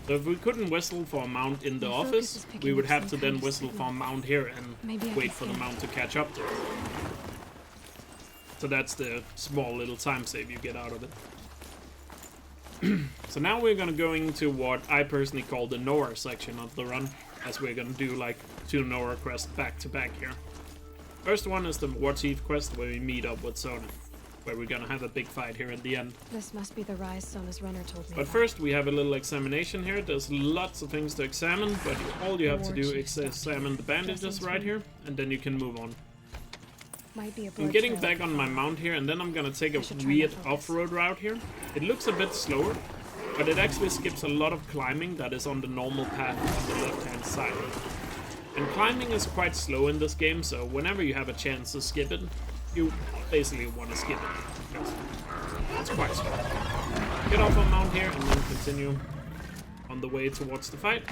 So if we couldn't whistle for a mount in the office, we would have to then whistle for a mount here and wait for the mount to catch up to it. So that's the small little time save you get out of it. So now we're gonna go into what I personally call the Nora section of the run, as we're gonna do like 2 Nora quests back to back here. First one is the War Chief quest, where we meet up with Sona, where we're gonna have a big fight here at the end. this must be the rise Sona's runner told me But about. first we have a little examination here. There's lots of things to examine, but all you have to do is examine the bandages right here, and then you can move on. Might be a I'm blood getting trail. back on my mount here, and then I'm gonna take a weird off-road route here. It looks a bit slower, but it actually skips a lot of climbing that is on the normal path on the left-hand side. And climbing is quite slow in this game, so whenever you have a chance to skip it, you basically want to skip it, because it's quite slow. Get off on mount here, and then continue on the way towards the fight.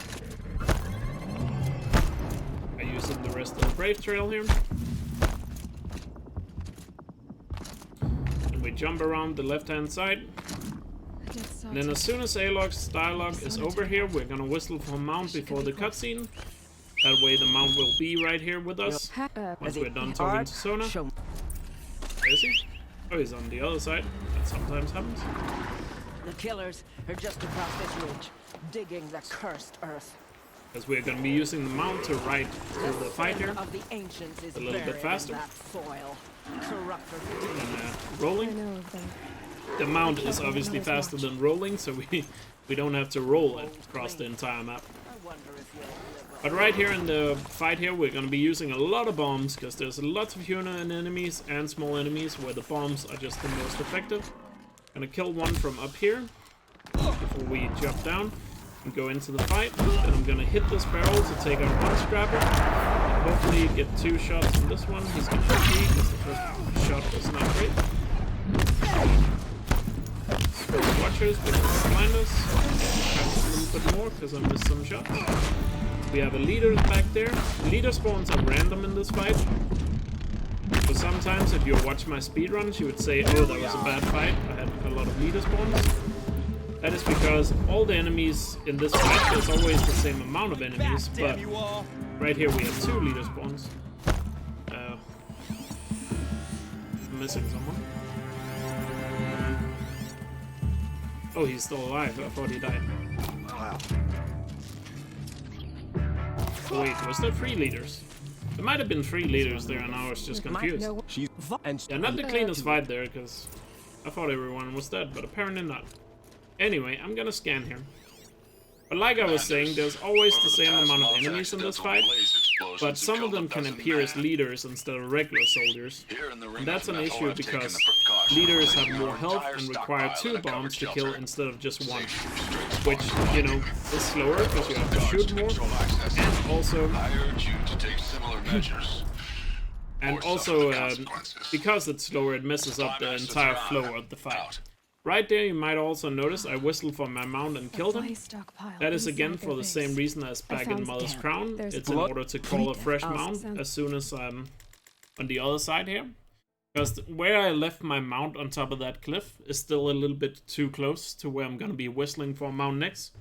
By using the rest of the brave trail here. And we jump around the left-hand side. And then as soon as Aloy's dialogue is over here, we're gonna whistle for mount before the cutscene. That way the mount will be right here with us once we're done talking to Sona. Where is he? Oh, he's on the other side. That sometimes happens. The killers are just across this ridge, digging the cursed earth. Because we're gonna be using the mount to ride through the fight here. Of the ancients is A little bit buried in faster. that soil. Corrupt for And rolling. I know of them. The mount is obviously faster than rolling, so we don't have to roll it across the entire map. I wonder if you'll live. But right here in the fight here, we're gonna be using a lot of bombs, because there's lots of human enemies and small enemies where the bombs are just the most effective. Gonna kill one from up here before we jump down. and go into the fight. Then I'm gonna hit this barrel to take out one scrapper. And hopefully get 2 shots on this one. He's gonna hit me because the first shot was not great. Switch watchers because they blind us. Perhaps a little bit more because I missed some shots. We have a leader back there. Leader spawns are random in this fight. So sometimes if you watch my speedruns, you would say, oh, that was a bad fight. I had a lot of leader spawns. That is because all the enemies in this fight, there's always the same amount of enemies, but right here we have 2 leader spawns. I'm missing someone. Oh, he's still alive. I thought he died. Oh, wait, was there 3 leaders? There might have been 3 leaders there, and I was just confused. Yeah, not the cleanest fight there, because I thought everyone was dead, but apparently not. Anyway, I'm gonna scan here. But like I was saying, there's always the same amount of enemies in this fight, but some of them can appear as leaders instead of regular soldiers. And that's an issue because leaders have more health and require 2 bombs to kill instead of just 1. Which, you know, is slower because you have to shoot more, and also because it's slower, it messes up the entire flow of the fight. Right there, you might also notice I whistled for my mount and killed him. That is again for the same reason as back in Mother's Crown. It's in order to call a fresh mount as soon as I'm on the other side here. Because where I left my mount on top of that cliff is still a little bit too close to where I'm going to be whistling for a mount next.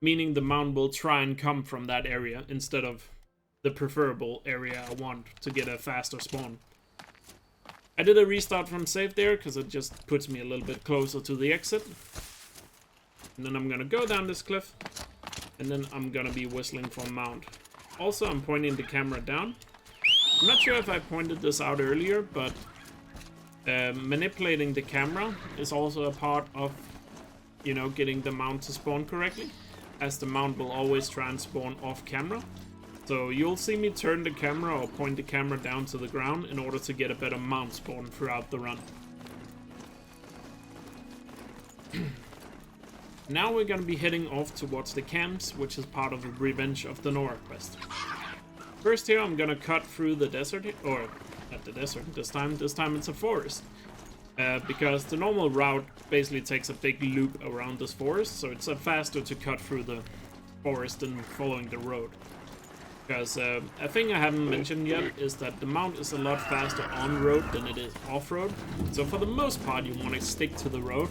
Meaning the mount will try and come from that area instead of the preferable area I want to get a faster spawn. I did a restart from save there because it just puts me a little bit closer to the exit. And then I'm gonna go down this cliff, and then I'm gonna be whistling for a mount. Also, I'm pointing the camera down. I'm not sure if I pointed this out earlier, but manipulating the camera is also a part of, you know, getting the mount to spawn correctly, as the mount will always try and spawn off camera. So you'll see me turn the camera or point the camera down to the ground in order to get a better mount spawn throughout the run. Now we're gonna be heading off towards the camps, which is part of the Revenge of the Nora quest. First here I'm gonna cut through the desert, or not the desert this time it's a forest. Because the normal route basically takes a big loop around this forest, so it's faster to cut through the forest than following the road. Because a thing I haven't mentioned yet is that the mount is a lot faster on-road than it is off-road. So for the most part you want to stick to the road,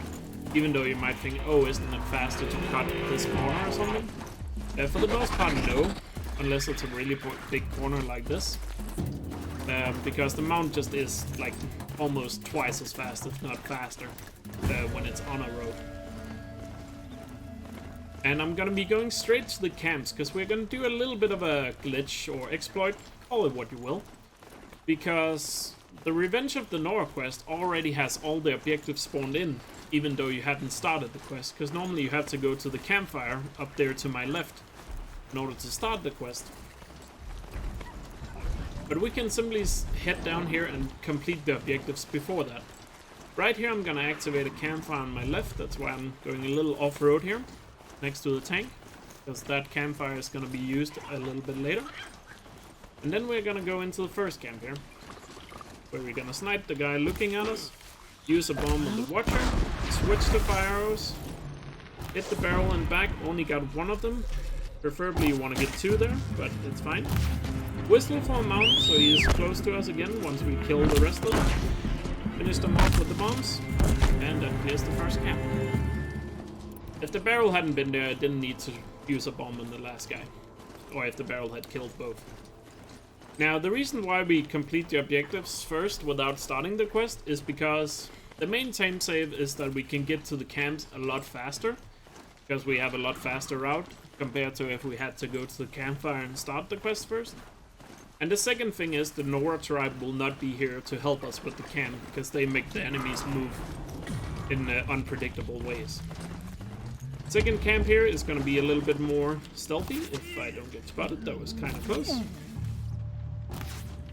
even though you might think, oh, isn't it faster to cut this corner or something? For the most part, no, unless it's a really big corner like this. Because the mount just is like almost twice as fast, if not faster, when it's on a road. And I'm gonna be going straight to the camps, because we're gonna do a little bit of a glitch or exploit, call it what you will. Because the Revenge of the Nora quest already has all the objectives spawned in, even though you haven't started the quest. Because normally you have to go to the campfire up there to my left in order to start the quest. But we can simply head down here and complete the objectives before that. Right here I'm gonna activate a campfire on my left, that's why I'm going a little off-road here, next to the tank, because that campfire is going to be used a little bit later. And then we're going to go into the first camp here, where we're going to snipe the guy looking at us, use a bomb on the watcher, switch to fire arrows, hit the barrel and back, only got 1 of them. Preferably you want to get 2 there, but it's fine. Whistle for a mount, so he is close to us again once we kill the rest of them. Finish them off with the bombs, and that clears the first camp. If the barrel hadn't been there, I didn't need to use a bomb on the last guy. Or if the barrel had killed both. Now, the reason why we complete the objectives first without starting the quest is because the main time save is that we can get to the camps a lot faster. Because we have a lot faster route compared to if we had to go to the campfire and start the quest first. And the second thing is the Nora tribe will not be here to help us with the camp, because they make the enemies move in unpredictable ways. Second camp here is going to be a little bit more stealthy, if I don't get spotted. That was kind of close.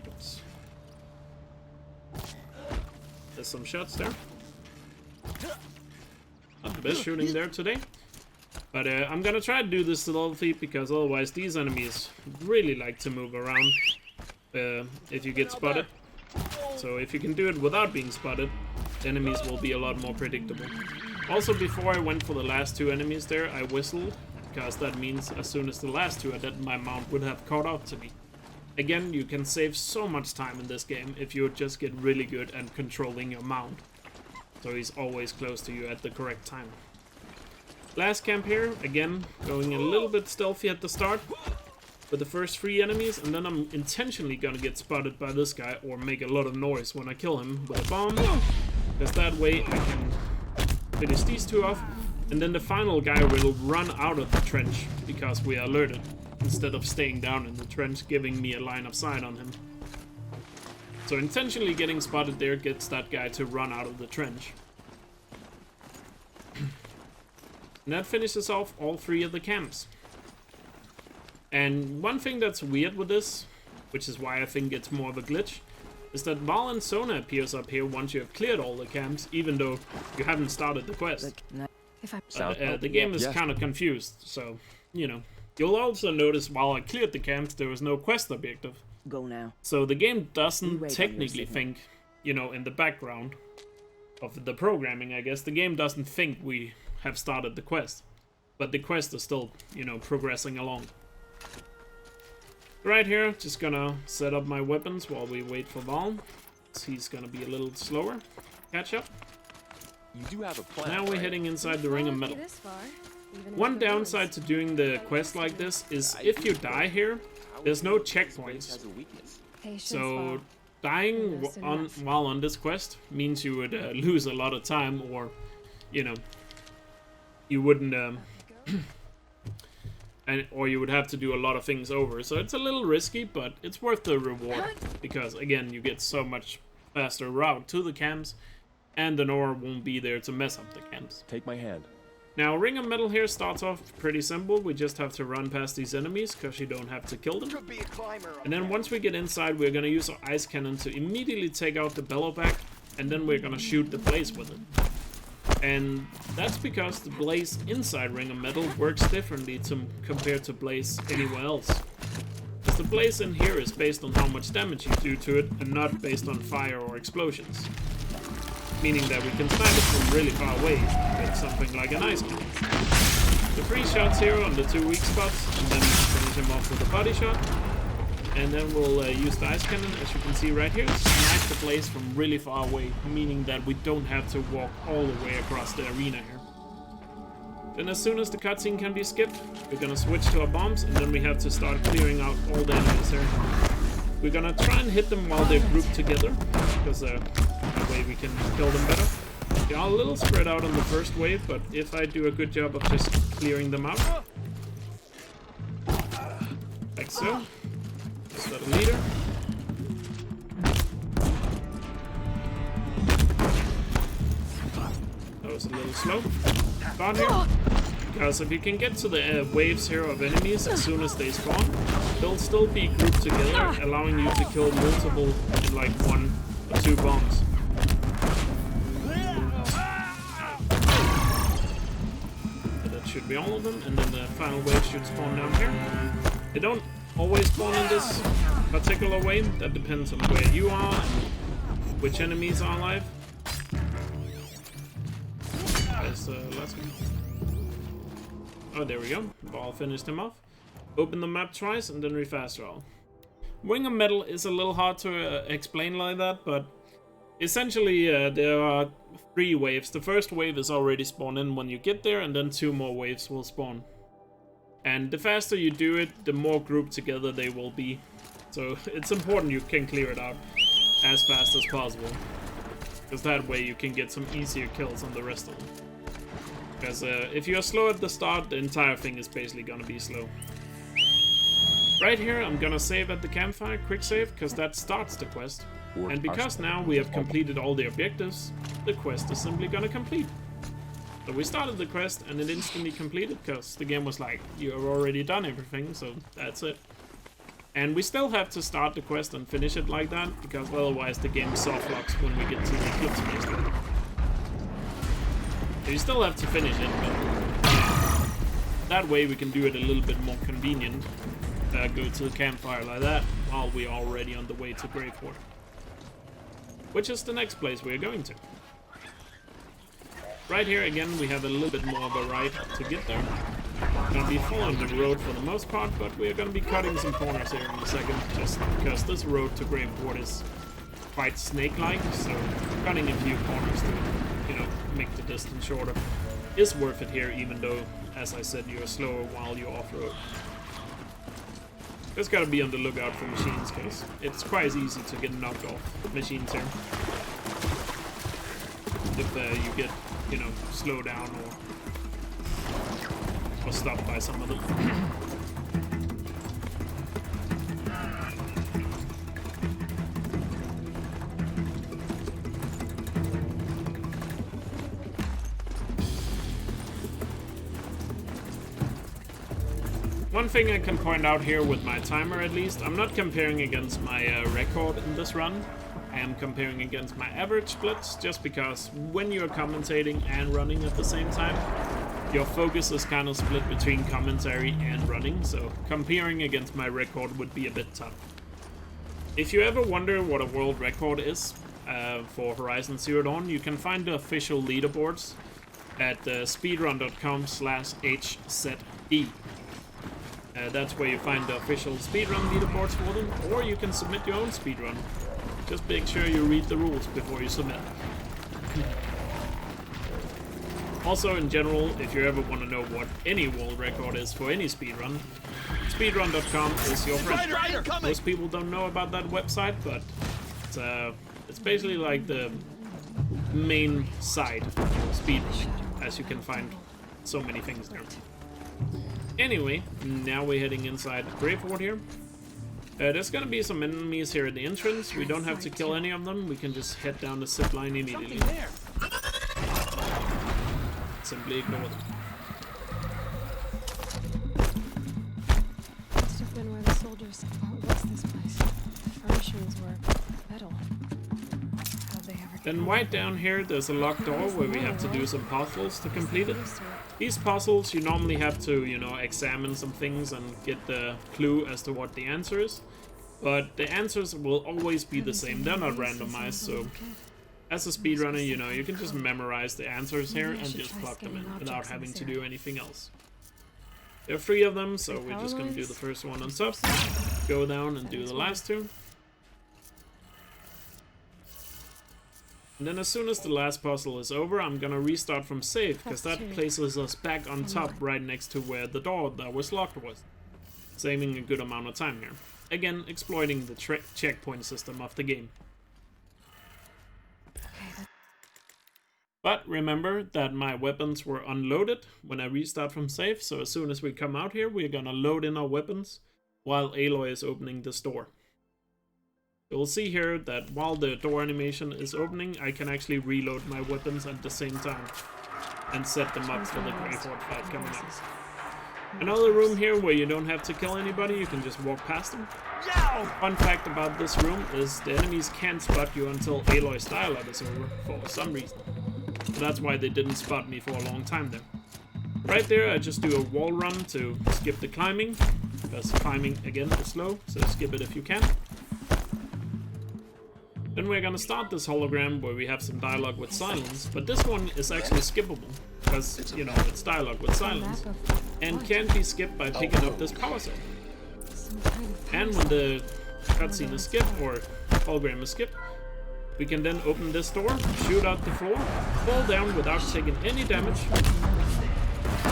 Oops. There's some shots there. Not the best shooting there today. But I'm gonna try to do this stealthy, because otherwise these enemies really like to move around if you get spotted. So if you can do it without being spotted, the enemies will be a lot more predictable. Also, before I went for the last 2 enemies there, I whistled, because that means as soon as the last 2 are dead, my mount would have caught up to me. Again, you can save so much time in this game if you just get really good at controlling your mount. So he's always close to you at the correct time. Last camp here, again, going a little bit stealthy at the start with the first 3 enemies, and then I'm intentionally gonna get spotted by this guy or make a lot of noise when I kill him with a bomb, because that way I can finish these 2 off, and then the final guy will run out of the trench because we are alerted, instead of staying down in the trench, giving me a line of sight on him. So intentionally getting spotted there gets that guy to run out of the trench. And that finishes off all 3 of the camps. And one thing that's weird with this, which is why I think it's more of a glitch, is that Val and Sona appears up here once you have cleared all the camps, even though you haven't started the quest. The game is kind of confused, so, you know. You'll also notice while I cleared the camps, there was no quest objective. Go now. So the game doesn't technically think, you know, in the background of the programming, I guess, the game doesn't think we have started the quest. But the quest is still, you know, progressing along. Right here, just gonna set up my weapons while we wait for Val. He's gonna be a little slower. Catch up. You do have a plan. Now we're heading inside the ring of metal. One downside to doing the quest like this is if you die here, there's no checkpoints. So dying while on this quest means you would lose a lot of time, or, you know, you wouldn't, or you would have to do a lot of things over. So it's a little risky, but it's worth the reward, because again, you get so much faster route to the camps, and the Nora won't be there to mess up the camps. Take my hand. Now, Ring of Metal here starts off pretty simple. We just have to run past these enemies, because you don't have to kill them. And then once we get inside, we're going to use our ice cannon to immediately take out the bellow back, and then we're going to shoot the blaze with it. And that's because the blaze inside Ring of Metal works differently compared to blaze anywhere else. Because the blaze in here is based on how much damage you do to it, and not based on fire or explosions. Meaning that we can snipe it from really far away with something like an ice cannon. The 3 shots here on the 2 weak spots, and then finish him off with a body shot. And then we'll use the ice cannon, as you can see right here, to snipe the blaze from really far away, meaning that we don't have to walk all the way across the arena here. Then as soon as the cutscene can be skipped, we're gonna switch to our bombs, and then we have to start clearing out all the enemies here. We're gonna try and hit them while they're grouped together, because that way we can kill them better. They are a little spread out on the first wave, but if I do a good job of just clearing them out, like so. Is that a leader? That was a little slow. Down here. Because if you can get to the waves here of enemies as soon as they spawn, they'll still be grouped together, allowing you to kill multiple in like 1 or 2 bombs. So that should be all of them, and then the final wave should spawn down here. They don't always spawn in this particular way. That depends on where you are and which enemies are alive. There's the last one. Oh, there we go. Ball finished him off. Open the map twice and then refast roll. Ring of Metal is a little hard to explain like that, but essentially there are 3 waves. The first wave is already spawned in when you get there, and then 2 more waves will spawn. And the faster you do it, the more grouped together they will be. So it's important you can clear it out as fast as possible, because that way you can get some easier kills on the rest of them. Because if you're slow at the start, the entire thing is basically gonna be slow. Right here, I'm gonna save at the campfire, quick save, because that starts the quest. And because now we have completed all the objectives, the quest is simply gonna complete. So we started the quest and it instantly completed, because the game was like, you have already done everything, so that's it. And we still have to start the quest and finish it like that, because otherwise the game soft locks when we get to the eclipse basically. So you still have to finish it, but that way we can do it a little bit more convenient. Go to the campfire like that while we're already on the way to Graveport, which is the next place we're going to. Right here again we have a little bit more of a ride to get there. We're gonna be following the road for the most part, but we're gonna be cutting some corners here in a second, just because this road to Graveport is quite snake-like, so cutting a few corners to, you know, make the distance shorter is worth it here, even though, as I said, you're slower while you're off-road. Just gotta be on the lookout for machines, because it's quite easy to get knocked off machines here. If you get, you know, slowed down or stopped by some of them. One thing I can point out here with my timer, at least, I'm not comparing against my record in this run. I am comparing against my average splits, just because when you're commentating and running at the same time, your focus is kind of split between commentary and running, so comparing against my record would be a bit tough. If you ever wonder what a world record is for Horizon Zero Dawn, you can find the official leaderboards at speedrun.com/HZE. That's where you find the official speedrun leaderboards for them, or you can submit your own speedrun. Just make sure you read the rules before you submit. Also, in general, if you ever want to know what any world record is for any speedrun, speedrun.com is your friend. Most people don't know about that website, but it's basically like the main site of speedrunning, as you can find so many things there. Anyway, now we're heading inside Graveport here. There's gonna be some enemies here at the entrance. We don't have to kill any of them. We can just head down the zip line immediately. Simply ignore them. Must have been where the soldiers was this place. The furnishings were metal. How'd they ever Then right down here, there's a locked door where we have to do some puzzles to complete it. These puzzles, you normally have to, you know, examine some things and get the clue as to what the answer is. But the answers will always be the same. They're not randomized, so as a speedrunner, you know, you can just memorize the answers here and just plug them in without having to do anything else. There are 3 of them, so we're just gonna do the first one on top, go down and do the last 2. And then as soon as the last puzzle is over, I'm gonna restart from save, because that places us back on top right next to where the door that was locked was. Saving a good amount of time here. Again, exploiting the checkpoint system of the game. But remember that my weapons were unloaded when I restart from save, so as soon as we come out here, we're gonna load in our weapons while Aloy is opening this door. You'll see here that while the door animation is opening, I can actually reload my weapons at the same time and set them up for the Graveport fight coming up. Another room here where you don't have to kill anybody, you can just walk past them. Fun fact about this room is the enemies can't spot you until Aloy's dialogue is over for some reason. So that's why they didn't spot me for a long time there. Right there, I just do a wall run to skip the climbing, because climbing again is slow, so skip it if you can. Then we're gonna start this hologram where we have some dialogue with silence, but this one is actually skippable, because, you know, it's dialogue with silence, and can be skipped by picking up this power cell. And when the cutscene is skipped, or hologram is skipped, we can then open this door, shoot out the floor, fall down without taking any damage,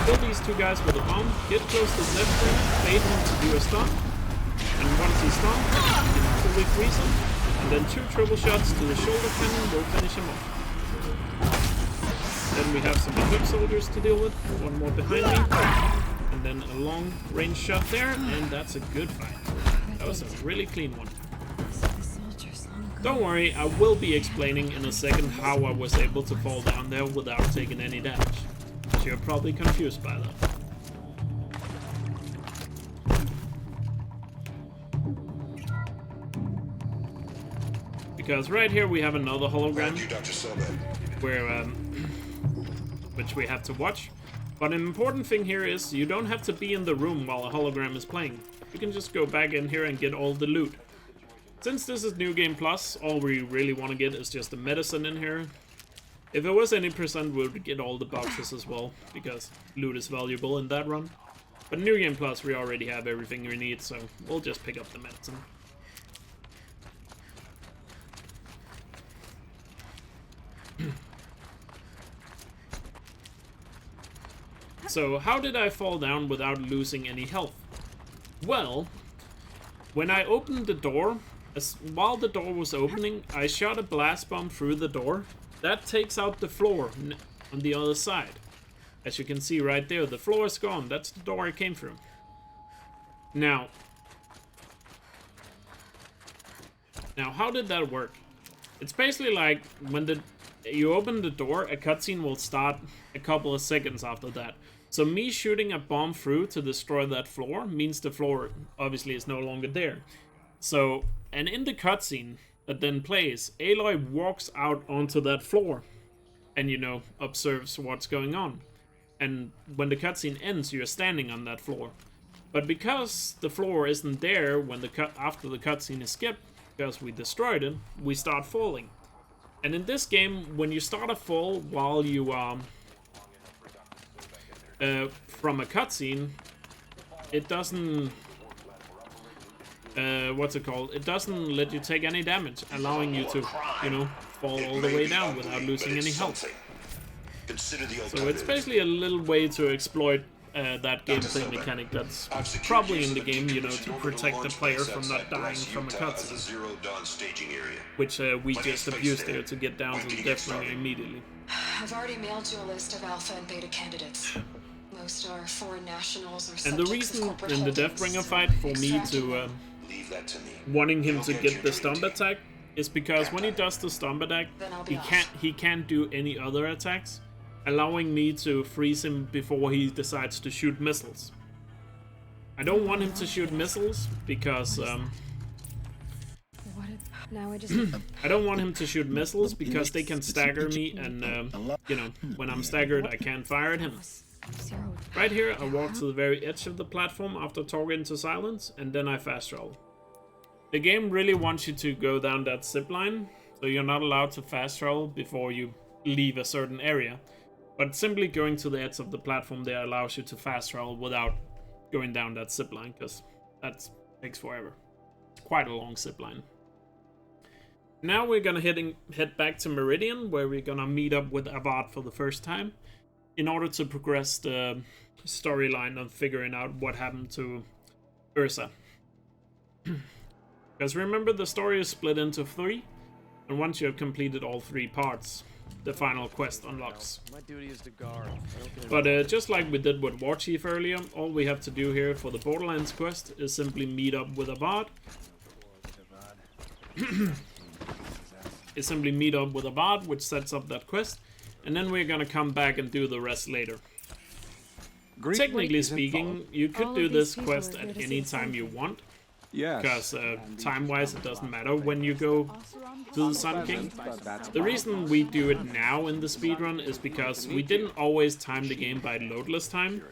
kill these 2 guys with a bomb, get close to the left wing, bait him to do a stun, and once he's stunned, you can fully freeze him. And then 2 triple shots to the shoulder cannon will finish him off. Then we have some equipped soldiers to deal with, 1 more behind me, and then a long range shot there, and that's a good fight. That was a really clean one. Don't worry, I will be explaining in a second how I was able to fall down there without taking any damage. So you're probably confused by that. Because right here we have another hologram where which we have to watch. But an important thing here is you don't have to be in the room while a hologram is playing. You can just go back in here and get all the loot. Since this is New Game Plus, all we really want to get is just the medicine in here. If it was any percent, we would get all the boxes as well, because loot is valuable in that run. But New Game Plus, we already have everything we need, so we'll just pick up the medicine. So, how did I fall down without losing any health? Well, when I opened the door, while the door was opening, I shot a blast bomb through the door. That takes out the floor on the other side. As you can see right there, the floor is gone. That's the door I came through. Now, how did that work? It's basically like when you open the door, a cutscene will start a couple of seconds after that. So me shooting a bomb through to destroy that floor means the floor obviously is no longer there. So, and in the cutscene that then plays, Aloy walks out onto that floor and, you know, observes what's going on. And when the cutscene ends, you're standing on that floor. But because the floor isn't there when after the cutscene is skipped, because we destroyed it, we start falling. And in this game, when you start a fall while you from a cutscene, it doesn't what's it called? It doesn't let you take any damage, allowing you to, you know, fall all the way down without losing any health. So it's basically a little way to exploit that gameplay mechanic that's probably in the game, you know, to protect the player from not dying from a cutscene. Which we just abused there to get down to the death bringer immediately. I've already mailed you a list of alpha and beta candidates. Most are foreign nationals or and the reason in the Deathbringer fight for me to wanting him to get the stomp attack is because when he does the stomp attack, he can't do any other attacks, allowing me to freeze him before he decides to shoot missiles. I don't want him to shoot missiles because I don't want him to shoot missiles because they can stagger me, and you know, when I'm staggered I can't fire at him. Right here I walk to the very edge of the platform after talking to Silence, and then I fast travel. The game really wants you to go down that zip line, so you're not allowed to fast travel before you leave a certain area. But simply going to the edge of the platform there allows you to fast travel without going down that zip line, because that takes forever. It's quite a long zip line. Now we're gonna head back to Meridian, where we're gonna meet up with Avad for the first time, in order to progress the storyline of figuring out what happened to Ursa. Because remember, the story is split into 3, and once you have completed all 3 parts, the final quest unlocks. My duty is to guard. But just like we did with War Chief earlier, all we have to do here for the Borderlands quest is simply meet up with Avad. Which sets up that quest, and then we're gonna come back and do the rest later. Technically speaking, you could do this quest at any time you want, because time-wise it doesn't matter when you go to the Sun King. The reason we do it now in the speedrun is because we didn't always time the game by loadless time,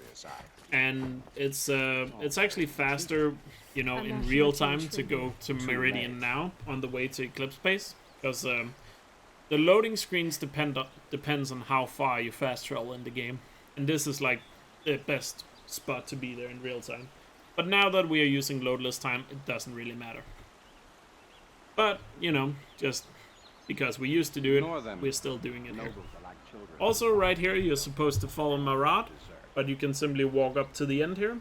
and it's actually faster, you know, in real time to go to Meridian now on the way to Eclipse Base, because the loading screens depends on how far you fast travel in the game, and this is like the best spot to be there in real time. But now that we are using loadless time, it doesn't really matter. But, you know, just because we used to do it, we're still doing it here. Also, right here, you're supposed to follow Marad, but you can simply walk up to the end here,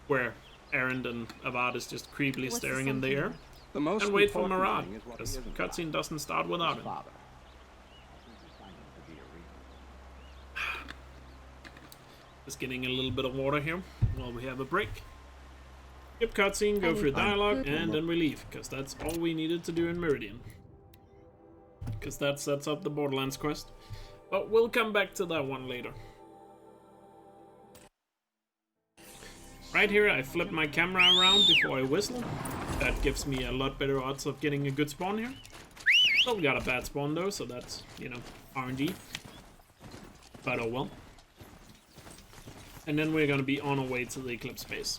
where Erend and Avad is just creepily staring in the air, and wait for Marad, because the cutscene doesn't start without him. Just getting a little bit of water here while we have a break. Skip cutscene, go through dialogue, and then we leave, because that's all we needed to do in Meridian. Because that sets up the Borderlands quest. But we'll come back to that one later. Right here, I flip my camera around before I whistle. That gives me a lot better odds of getting a good spawn here. Still got a bad spawn though, so that's, you know, RNG. But oh well. and then we're gonna be on our way to the Eclipse base.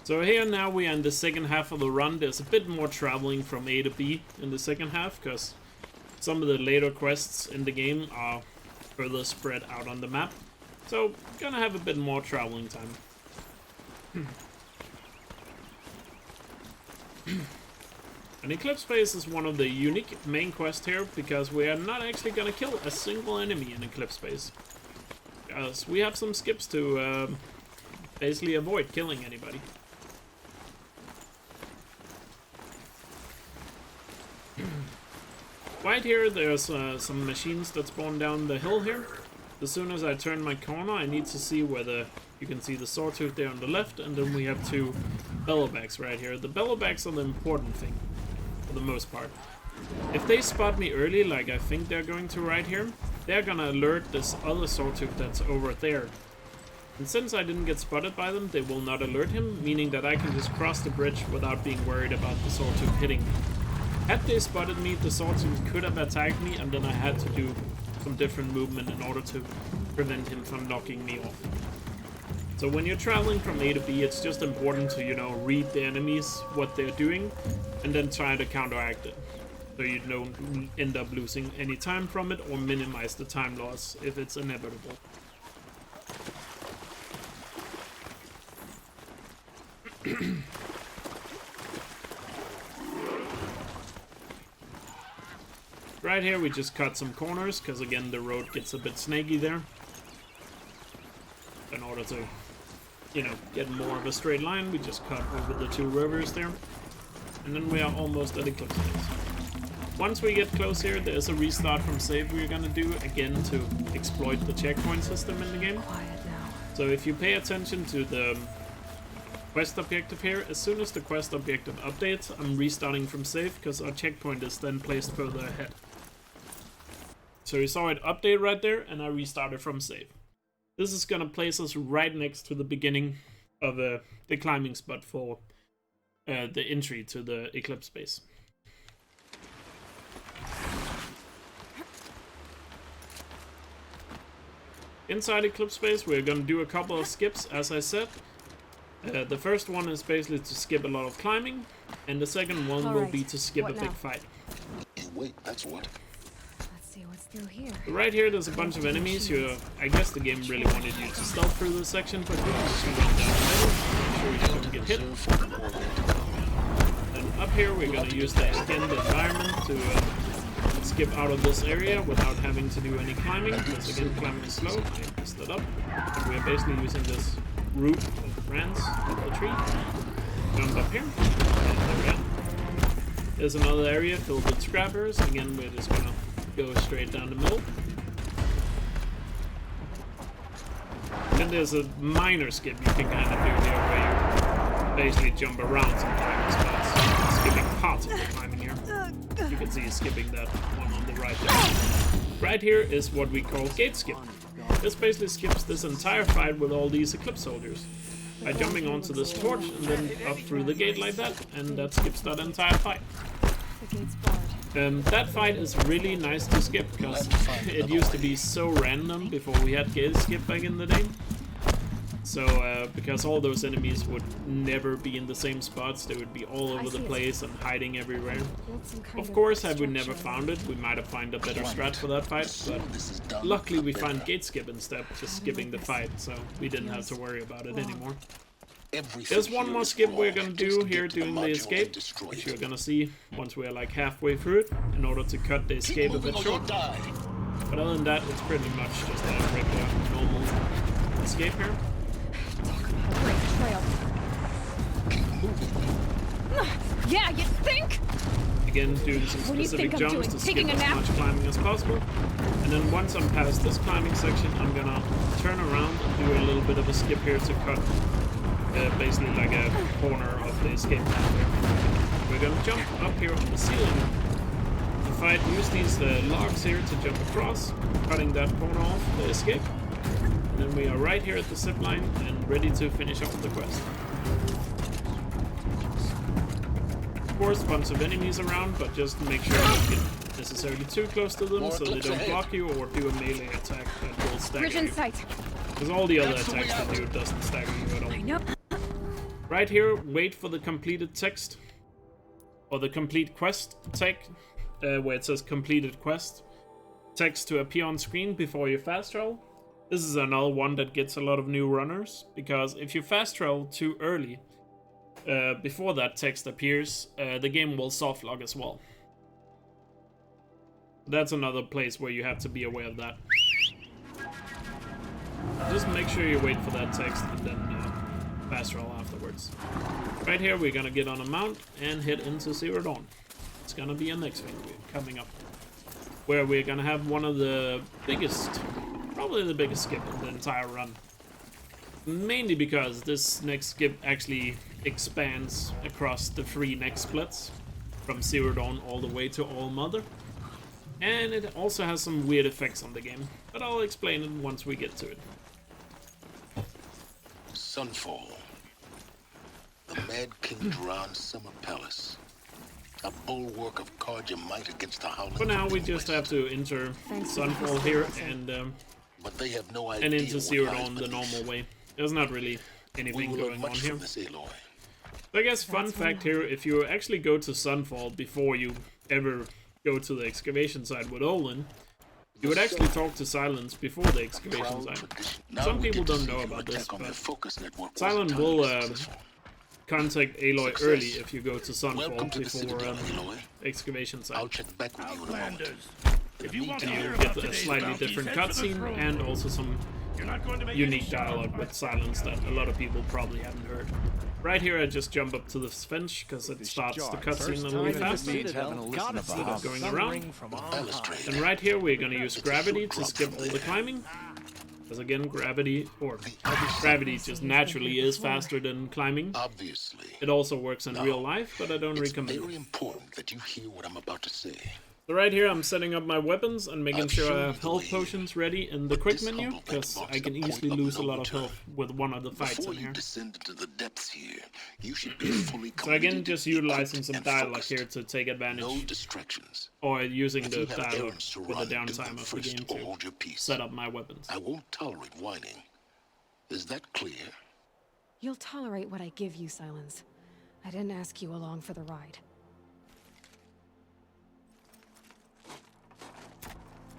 So here now we are in the second half of the run. There's a bit more traveling from A to B in the second half, because some of the later quests in the game are further spread out on the map. So, gonna have a bit more traveling time. An Eclipse base is one of the unique main quests here, because we are not actually gonna kill a single enemy in Eclipse base. Because we have some skips to basically avoid killing anybody. Right here, there's some machines that spawn down the hill here. As soon as I turn my corner, I need to see whether you can see the sawtooth there on the left, and then we have two bellowbacks right here. The bellowbacks are the important thing, for the most part. If they spot me early, like I think they're going to right here, they're gonna alert this other sawtooth that's over there. And since I didn't get spotted by them, they will not alert him, meaning that I can just cross the bridge without being worried about the sawtooth hitting me. Had they spotted me, the sawtooth could have attacked me, and then I had to do some different movement in order to prevent him from knocking me off. So when you're traveling from A to B, it's just important to, you know, read the enemies, what they're doing, and then try to counteract it. So you don't end up losing any time from it, or minimize the time loss if it's inevitable. Right here we just cut some corners, because again the road gets a bit snaky there. In order to, you know, get more of a straight line, we just cut over the two rivers there. And then we are almost at Eclipse base. Once we get close here, there's a restart from save we're gonna do, again to exploit the checkpoint system in the game. So if you pay attention to the quest objective here, as soon as the quest objective updates, I'm restarting from save, because our checkpoint is then placed further ahead. So you saw it update right there, and I restarted from save. This is gonna place us right next to the beginning of the climbing spot for the entry to the Eclipse base. Inside Eclipse base, we're gonna do a couple of skips, as I said. The first one is basically to skip a lot of climbing, and the second one will be to skip a big fight. Wait, that's what? Let's see what's through here. Right here, there's a bunch of enemies. I guess the game really wanted you to stealth through this section, but you can just run down the middle, make sure you don't get hit. Then up here, we're gonna use the extended environment to skip out of this area without having to do any climbing, because again, climbing is slow. I messed it up. We're basically using this root of the branch of the tree. Jump up here, and there we go. There's another area filled with scrappers. Again, we're just gonna go straight down the middle. Then there's a minor skip you can kind of do here, where you basically jump around some climbing spots, skipping parts of the climbing here. You can see skipping that one on the right there. Right here is what we call gate skip. This basically skips this entire fight with all these Eclipse soldiers by jumping onto this torch and then up through the gate like that, and that skips that entire fight. The gate's barred. That fight is really nice to skip, because it used to be so random before we had gate skip back in the day. So, because all those enemies would never be in the same spots, they would be all over the place and hiding everywhere. Of course, had we never found it, we might have found a better strat for that fight, but luckily we found gate skip instead, just skipping the fight, so we didn't have to worry about it anymore. There's one more skip we're gonna do here during the escape, which you're gonna see once we're like halfway through it, in order to cut the escape a bit short. But other than that, it's pretty much just a regular, normal escape here. Trail. Yeah, you think? Again, doing some specific jumps to skip as much climbing as possible. And then once I'm past this climbing section, I'm gonna turn around and do a little bit of a skip here to cut basically like a corner of the escape path here. We're gonna jump up here on the ceiling to fight, use these logs here to jump across, cutting that corner off the escape. And then we are right here at the zip line and ready to finish off the quest. Of course, bunch of enemies around, but just make sure you get necessarily too close to them, so they don't block you, or do a melee attack that will stagger Bridge in you. sight. Because all the other attacks they do doesn't stagger you at all. I know. Right here, wait for the completed text, or the complete quest text, where it says completed quest text to appear on screen before you fast travel. This is another one that gets a lot of new runners, because if you fast travel too early, before that text appears, the game will soft lock as well. That's another place where you have to be aware of that. Just make sure you wait for that text and then fast travel afterwards. Right here, we're gonna get on a mount and head into Zero Dawn. It's gonna be a next thing coming up, where we're gonna have one of the biggest, probably the biggest skip in the entire run. Mainly because this next skip actually expands across the 3 next splits, from Zero Dawn all the way to All Mother. And it also has some weird effects on the game, but I'll explain it once we get to it. Sunfall. The Mad King Duran's summer palace. A bulwark of Karja might against the howling. For now, we just have to enter Sunfall here and but they have no idea and into Zero what lies Dawn the beneath. normal way. There's not really anything We will going learn on much here. from this, Aloy. I guess fun fact here, if you actually go to Sunfall before you ever go to the excavation site with Olin, you would actually talk to Silence before the excavation site. Some people don't know about this, but Silent will contact Aloy early if you go to Sunfall before excavation site. I'll check back with you in a moment. If you want to And hear you about get a today's slightly bounties, different head for the cutscene throne. and also some You're not going to make unique any dialogue shot. with Silence that a lot of people probably haven't heard. Right here, I just jump up to the Svench because it starts the cutscene a little faster. Instead of going around. And right here, we're gonna use gravity to skip all the climbing. Because again, gravity just naturally is faster than climbing. Obviously. It also works in real life, but I don't It's recommend very it. important that you hear what I'm about to say. So right here, I'm setting up my weapons and making I've sure I shown have you the health way. potions ready in the quick This menu, humble because box I is can the easily point of lose a no lot of return. health with one of the fights Before in you here. descend into the depths here, you should be fully So again, committed, just utilizing some and dialogue focused. here to take No advantage, distractions. or using If the you have dialogue errands to with the run, do downtime them of the first game or to hold your peace. set up my weapons. I won't tolerate whining. Is that clear? You'll tolerate what I give you, Silence. I didn't ask you along for the ride.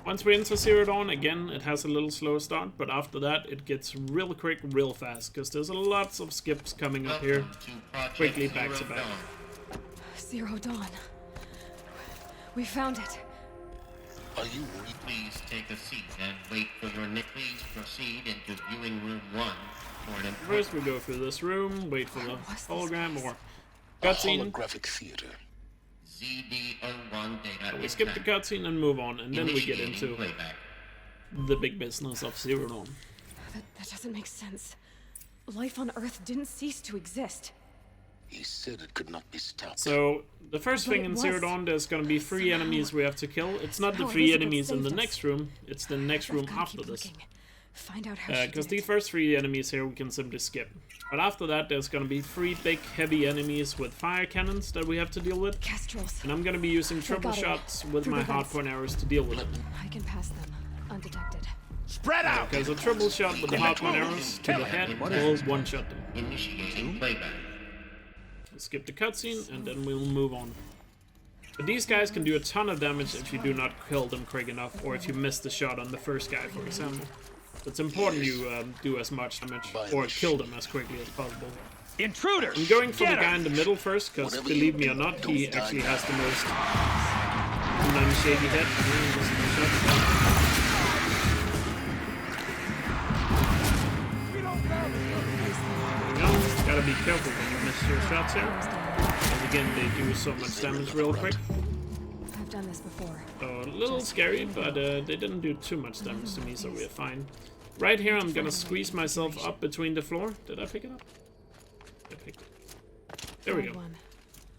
Once we enter Zero Dawn, again, it has a little slow start, but after that, it gets real quick, real fast, because there's lots of skips coming up here, quickly back to back. Zero Dawn. We found it. Are you ready? Please take a seat and wait for your next. Please proceed into viewing room 1 for an First, we go through this room, wait for the was this hologram or A cutscene. holographic theater. ZD01 data. We skip the cutscene and move on, and then we get into playback. the big business of Zero Dawn. That doesn't make sense. Life on Earth didn't cease to exist. He said it could not be stopped. So, the first But thing it in Zero was. Dawn, there's gonna be 3 enemies we have to kill. It's not the Somehow 3 Elizabeth enemies in the saved us. next room, it's the next room I've gotta after keep this. looking. Find out how she Because did the it. first 3 enemies here we can simply skip. But after that, there's gonna be 3 big, heavy enemies with fire cannons that we have to deal with. Kestrels. And I'm gonna be using triple got it. shots with Through my the vents. hardpoint arrows to deal with it. I can pass them, undetected. Spread out! Because a triple shot with the hardpoint arrows to the head will one-shot them. Initiating playback. We'll skip the cutscene, and then we'll move on. But these guys can do a ton of damage if you do not kill them quick enough, or if you miss the shot on the first guy, for example. It's important you do as much damage, or kill them as quickly as possible. Intruders! I'm going for the Get guy her! in the middle first, because Whatever believe you me or do, not, don't he die actually now. has the most non-shady head. Gotta be careful when you miss your shots here. And again, they do so much damage real quick. I've done this before. So a little scary, but they didn't do too much damage to me, so we're fine. Right here, I'm gonna squeeze myself up between the floor. Did I pick it up? I picked it. There we go.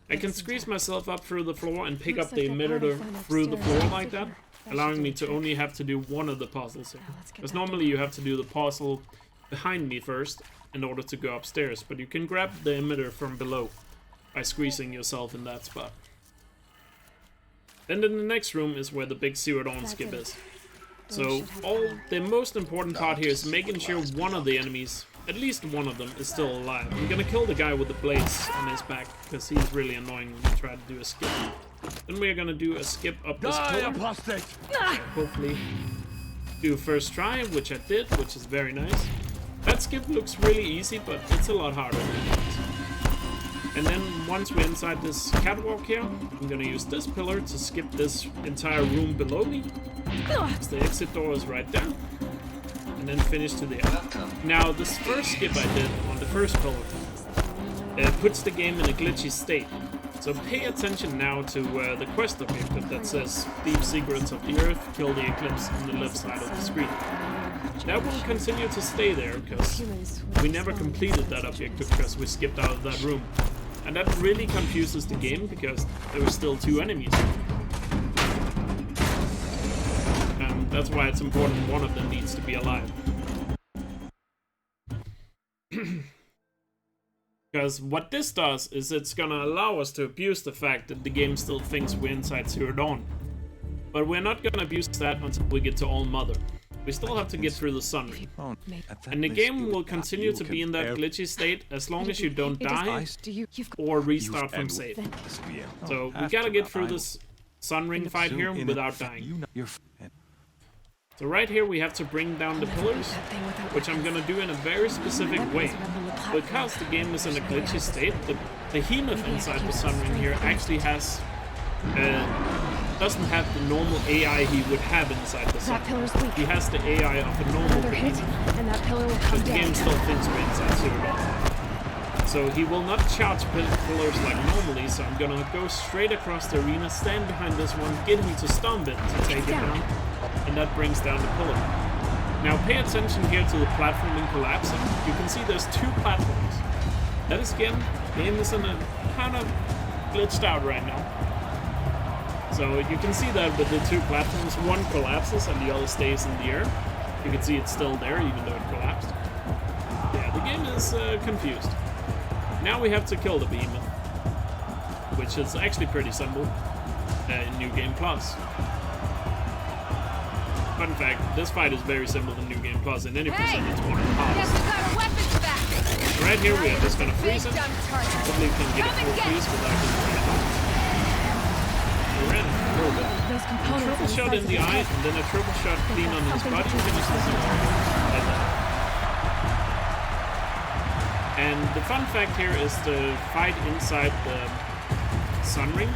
I can squeeze myself up through the floor and pick up the emitter through the floor like that, allowing me to only have to do one of the puzzles here. Because normally you have to do the puzzle behind me first in order to go upstairs, but you can grab the emitter from below by squeezing yourself in that spot. Then in the next room is where the big Zero Dawn skip is. So the most important part here is making sure one of the enemies, at least one of them, is still alive. I'm gonna kill the guy with the blades on his back, because he's really annoying when you try to do a skip. Then we're gonna do a skip up this pillar. Hopefully do first try, which I did, which is very nice. That skip looks really easy, but it's a lot harder than it is. And then once we're inside this catwalk here, I'm gonna use this pillar to skip this entire room below me. The exit door is right there. And then finish to the end. Now, this first skip I did on the first pillar puts the game in a glitchy state. So pay attention now to the quest objective that says Deep Secrets of the Earth, kill the eclipse on the left side of the screen. That will continue to stay there because we never completed that objective because we skipped out of that room. And that really confuses the game because there were still 2 enemies. And that's why it's important one of them needs to be alive. Because what this does is it's gonna allow us to abuse the fact that the game still thinks we're inside Zero Dawn. But we're not gonna abuse that until we get to All Mother. We still have to get through the sun ring. And the game will continue to be in that glitchy state as long as you don't die or restart from save. So we gotta get through this sun ring fight here without dying. So right here we have to bring down the pillars, which I'm gonna do in a very specific way. Because the game is in a glitchy state, the behemoth inside the sun ring here actually has doesn't have the normal AI he would have inside the sun. He has the AI of a normal behemoth. But the game still thinks we're inside Zero Dawn. So he will not charge pillars like normally, so I'm gonna go straight across the arena, stand behind this one, get him to stomp it to take it down, and that brings down the pillar. Now pay attention here to the platforming collapsing. You can see there's 2 platforms. That is again, the game is in a kind of glitched out right now. So you can see that with the 2 platforms, one collapses and the other stays in the air. You can see it's still there even though it collapsed. Yeah, the game is confused. Now we have to kill the behemoth, which is actually pretty simple in New Game Plus. Fun fact, this fight is very simple in New Game Plus. In any percent, it's one of the hardest. Right here, we are just gonna freeze it. Hopefully we can get a full freeze without getting ran off. We ran a little bit. A triple shot in the eye, and then a triple shot clean on his body. Finish this off. And the fun fact here is the fight inside the sun ring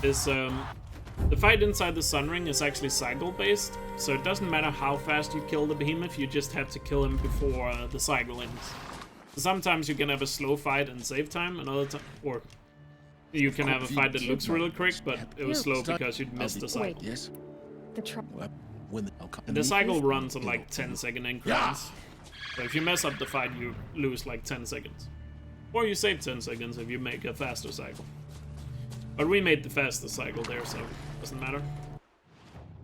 is the fight inside the sun ring is actually cycle based, so it doesn't matter how fast you kill the behemoth, you just have to kill him before the cycle ends. So sometimes you can have a slow fight and save time, another time, or you can have a fight that looks really quick, but it was slow because you'd missed the cycle. And the cycle runs on like 10-second increments. So if you mess up the fight, you lose like 10 seconds. Or you save 10 seconds if you make a faster cycle. But we made the fastest cycle there, so it doesn't matter.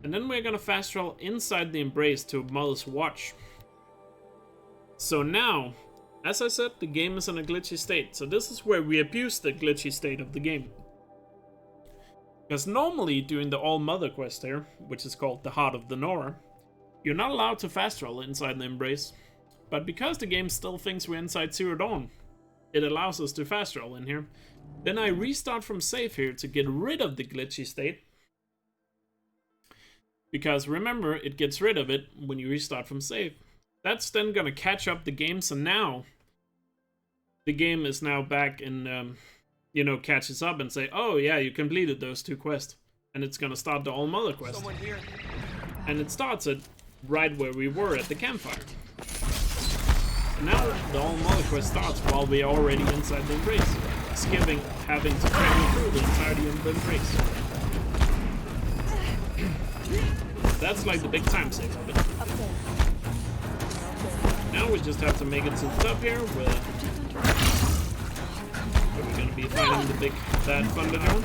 And then we're gonna fast travel inside the embrace to Mother's Watch. So now, as I said, the game is in a glitchy state. So this is where we abuse the glitchy state of the game. Because normally, during the All Mother quest here, which is called the Heart of the Nora, you're not allowed to fast travel inside the embrace. But because the game still thinks we're inside Zero Dawn, it allows us to fast travel in here. Then I restart from save here to get rid of the glitchy state. Because remember, it gets rid of it when you restart from save. That's then gonna catch up the game, so now the game is now back and, you know, catches up and say, oh yeah, you completed those 2 quests. And it's gonna start the All Mother quest. And it starts it right where we were at the campfire. And now the All Mother quest starts while we are already inside the embrace, skipping having to travel through the entirety of the embrace. That's like the big time save of it. Now we just have to make it to the top here, where we're gonna be fighting the big bad Thunderdome.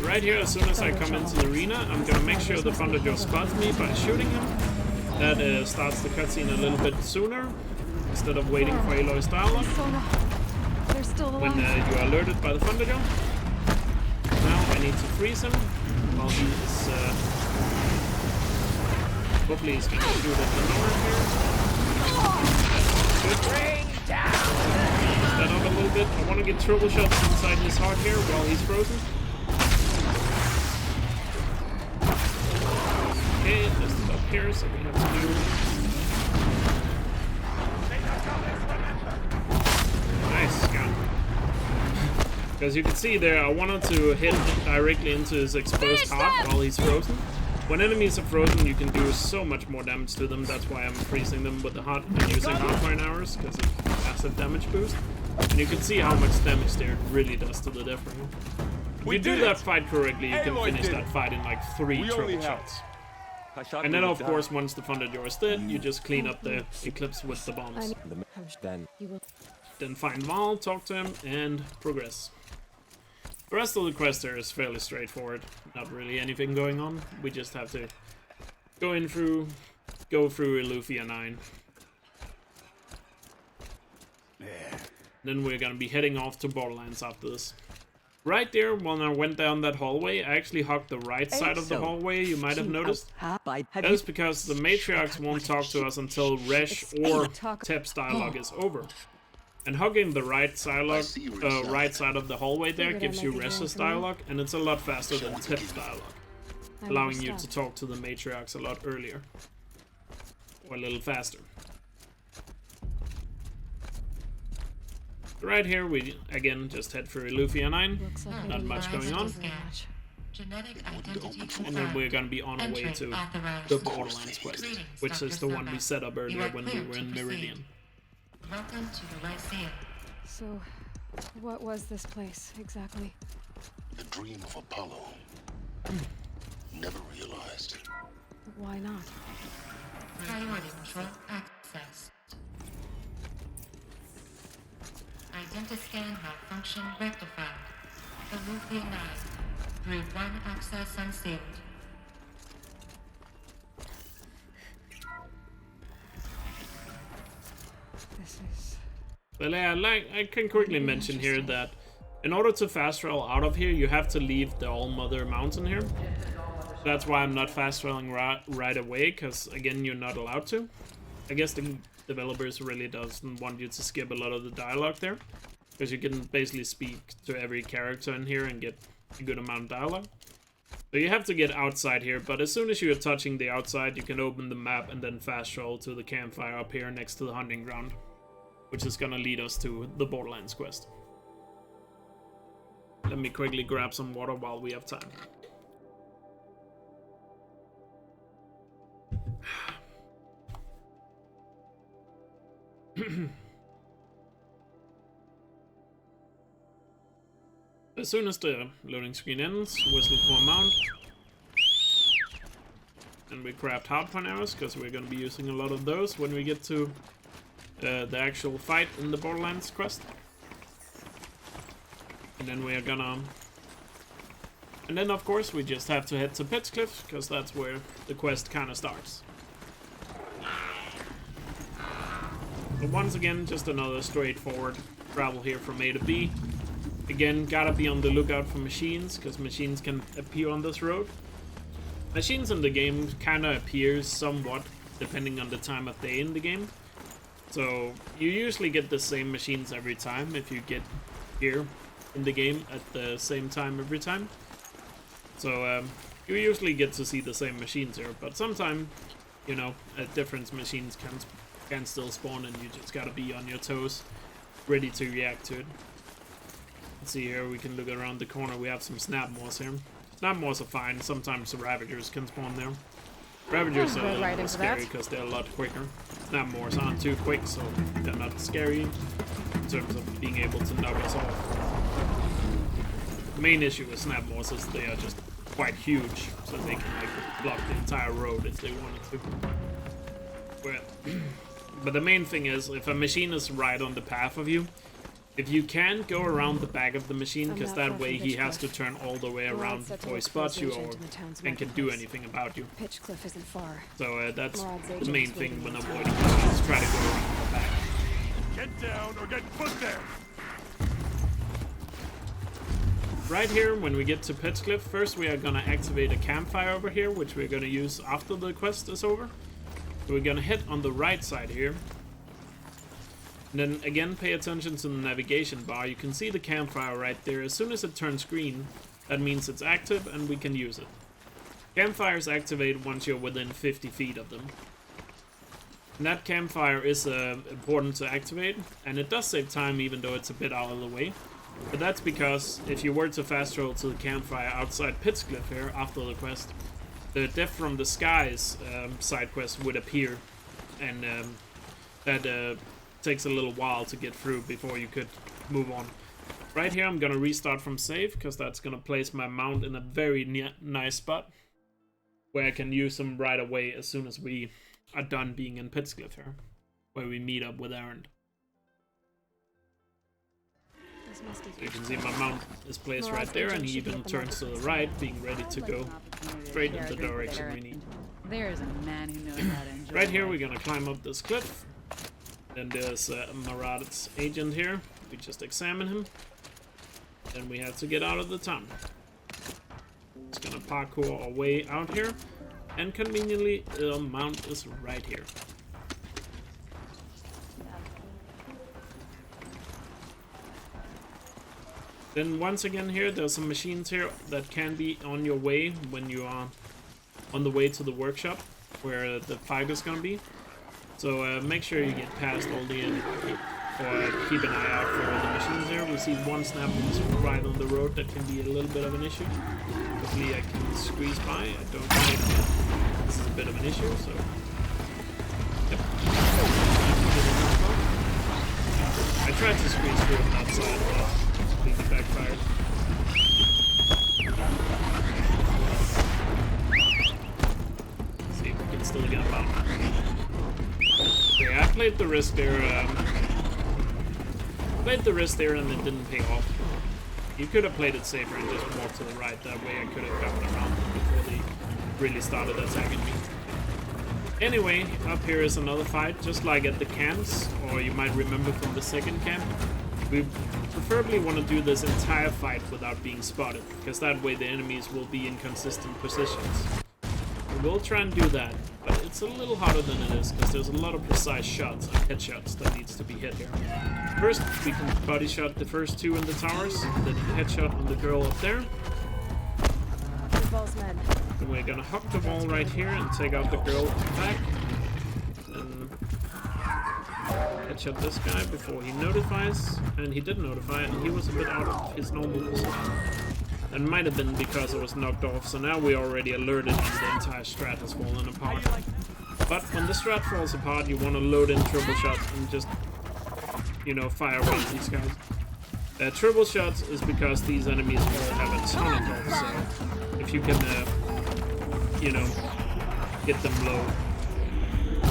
Right here, as soon as I come into the arena, I'm gonna make sure the Thunderdome spots me by shooting him. That starts the cutscene a little bit sooner, instead of waiting for Aloy's dialogue. still when alive. you are alerted by the thunderstorm. Now I need to freeze him while he is. Hopefully he's gonna shoot at the north here. Good. That up a little bit. I want to get triple shots inside his heart here while he's frozen. Okay, this is up here, so we have to do. Nice gun. Because you can see there, I wanted to hit directly into his exposed heart while he's frozen. When enemies are frozen, you can do so much more damage to them. That's why I'm freezing them with the heart and using hardpoint arrows, because it's a massive damage boost. And you can see how much damage there it really does to the death ring. If you do that fight correctly, you can finish that fight in like 3 triple shots. And then of course, once the Thunderjaw is dead, you just clean up the Eclipse with the bombs. Then find Val, talk to him, and progress. The rest of the quest here is fairly straightforward. Not really anything going on. We just have to go through Elkjaer 9. Then we're gonna be heading off to Borderlands after this. Right there, when I went down that hallway, I actually hugged the right side of the hallway, you might have noticed. That is because the matriarchs won't talk to us until Resh or Tep's dialogue is over. And hugging the right side of the hallway there gives you Resh's dialogue, and it's a lot faster than Tep's dialogue, allowing you to talk to the matriarchs a lot earlier. Or a little faster. Right here, we again just head through Elkjaer 9. Not much going on. And then we're gonna be on our way to the Borderlands quest, which is the one we set up earlier when we were in Meridian. Welcome to the Lyceum. So, what was this place exactly? The dream of Apollo. Never realized. Why not? Priority control access. Identiscan malfunction rectified. Elkjaer 9. Group 1 access unsealed. Well, yeah, like I can quickly mention here that in order to fast travel out of here, you have to leave the All-Mother Mountain here. That's why I'm not fast traveling right away, because again, you're not allowed to. I guess the developers really doesn't want you to skip a lot of the dialogue there, because you can basically speak to every character in here and get a good amount of dialogue. So you have to get outside here, but as soon as you're touching the outside, you can open the map and then fast travel to the campfire up here next to the hunting ground, which is gonna lead us to the Borderlands quest. Let me quickly grab some water while we have time. As soon as the loading screen ends, whistle for a mount. And we craft hardpoint arrows, because we're gonna be using a lot of those when we get to the actual fight in the Borderlands quest. And then we are gonna... And then of course we just have to head to Pitchcliff, because that's where the quest kinda starts. But once again, just another straightforward travel here from A to B. Again, gotta be on the lookout for machines, because machines can appear on this road. Machines in the game kinda appear somewhat, depending on the time of day in the game. So, you usually get the same machines every time if you get here in the game at the same time every time. So, you usually get to see the same machines here, but sometimes, you know, different machines can still spawn, and you just gotta be on your toes, ready to react to it. Let's see here, we can look around the corner, we have some snapmaws here. Snapmaws are fine, sometimes the Ravagers can spawn there. Ravagers are a little more scary because they're a lot quicker. Snapmaws aren't too quick, so they're not scary in terms of being able to knock us off. The main issue with Snapmaws is they are just quite huge, so they can like block the entire road if they wanted to. But the main thing is, if a machine is right on the path of you, if you can go around the back of the machine, because that way he has to turn all the way around before he spots you and can do anything about you. Pitchcliff isn't far. So that's the main thing when avoiding machines, try to go around the back. Get down or get put there! right here, when we get to Pitchcliff, first we are gonna activate a campfire over here, which we're gonna use after the quest is over. So we're gonna hit on the right side here. And then again, pay attention to the navigation bar. You can see the campfire right there. As soon as it turns green, that means it's active and we can use it. Campfires activate once you're within 50 feet of them. And that campfire is important to activate, and it does save time even though it's a bit out of the way. But that's because if you were to fast travel to the campfire outside Pitchcliff here after the quest, the Death from the Skies side quest would appear, and that takes a little while to get through before you could move on. Right here I'm gonna restart from save, because that's gonna place my mount in a very nice spot where I can use them right away as soon as we are done being in Pitchcliff here, where we meet up with Aaron. This must be So you can see my mount is placed right there, and he even turns to the right, being ready to go straight in the direction we need. There's a man who knows how to enjoy Right here we're gonna climb up this cliff. Then there's Marad's agent here. We just examine him. Then we have to get out of the town. Just gonna parkour our way out here. And conveniently, the mount is right here. Then once again here, there's some machines here that can be on your way when you are on the way to the workshop, where the fight is gonna be. So make sure you get past all the enemies, or keep an eye out for the machines here. We see one snap right on the road that can be a little bit of an issue. Hopefully I can squeeze by. I don't think this is a bit of an issue, so... Yep. I tried to squeeze through on that side, but completely backfired. Let's see if we can still get him out. Yeah, I played the risk there. And it didn't pay off. You could have played it safer and just walked to the right. That way I could have gotten around them before they really started attacking me. Anyway, up here is another fight, just like at the camps, or you might remember from the second camp. We preferably want to do this entire fight without being spotted, because that way the enemies will be in consistent positions. We'll try and do that, but it's a little harder than it is, because there's a lot of precise shots and headshots that needs to be hit here. First, we can body shot the first two in the towers, then headshot on the girl up there. Then we're gonna hop the wall right here and take out the girl back. Then headshot this guy before he notifies, and he did notify, and he was a bit out of his normal position. That might have been because I was knocked off, so now we're already alerted and the entire strat has fallen apart. But when the strat falls apart, you want to load in triple shots and just, you know, fire away at these guys. Triple shots is because these enemies all have a ton of health, so if you can, you know, get them low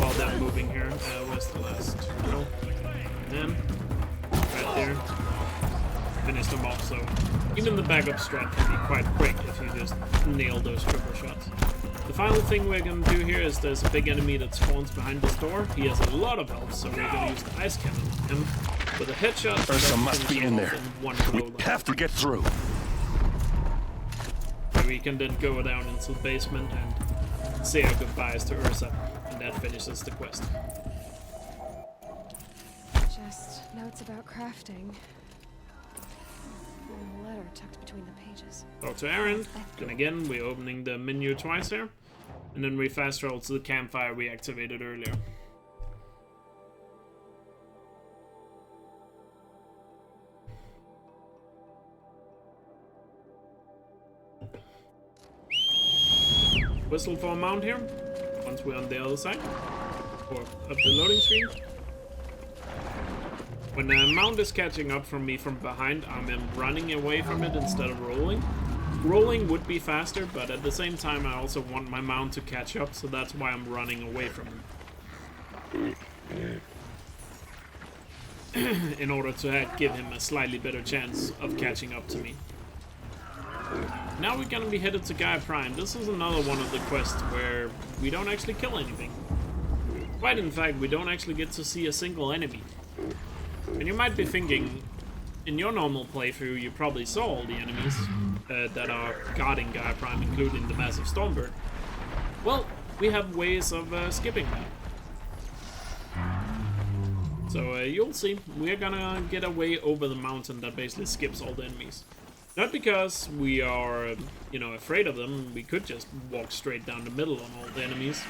while they're moving here. Where's the last girl? And then, right there. Finish them off, so even the backup strat can be quite quick if you just nail those triple shots. The final thing we're gonna do here is there's a big enemy that spawns behind this door. He has a lot of health, so we're gonna use the ice cannon on him with a headshot. Ursa must be in there. We have to get through. We can then go down into the basement and say our goodbyes to Ursa, and that finishes the quest. Just notes about crafting. And a letter tucked between the pages. Talk to Aaron, and again we're opening the menu twice here, and then we fast travel to the campfire we activated earlier. Whistle for a mount here, once we're on the other side, or up the loading screen. When the mount is catching up from me from behind, I'm running away from it instead of rolling. Rolling would be faster, but at the same time I also want my mount to catch up, so that's why I'm running away from him. In order to give him a slightly better chance of catching up to me. Now we're gonna be headed to Gaia Prime. This is another one of the quests where we don't actually kill anything. Quite in fact, we don't actually get to see a single enemy. And you might be thinking, in your normal playthrough, you probably saw all the enemies that are guarding Gaia Prime, including the massive Stormbird. Well, we have ways of skipping that. So you'll see, we're gonna get a way over the mountain that basically skips all the enemies. Not because we are, you know, afraid of them. We could just walk straight down the middle on all the enemies.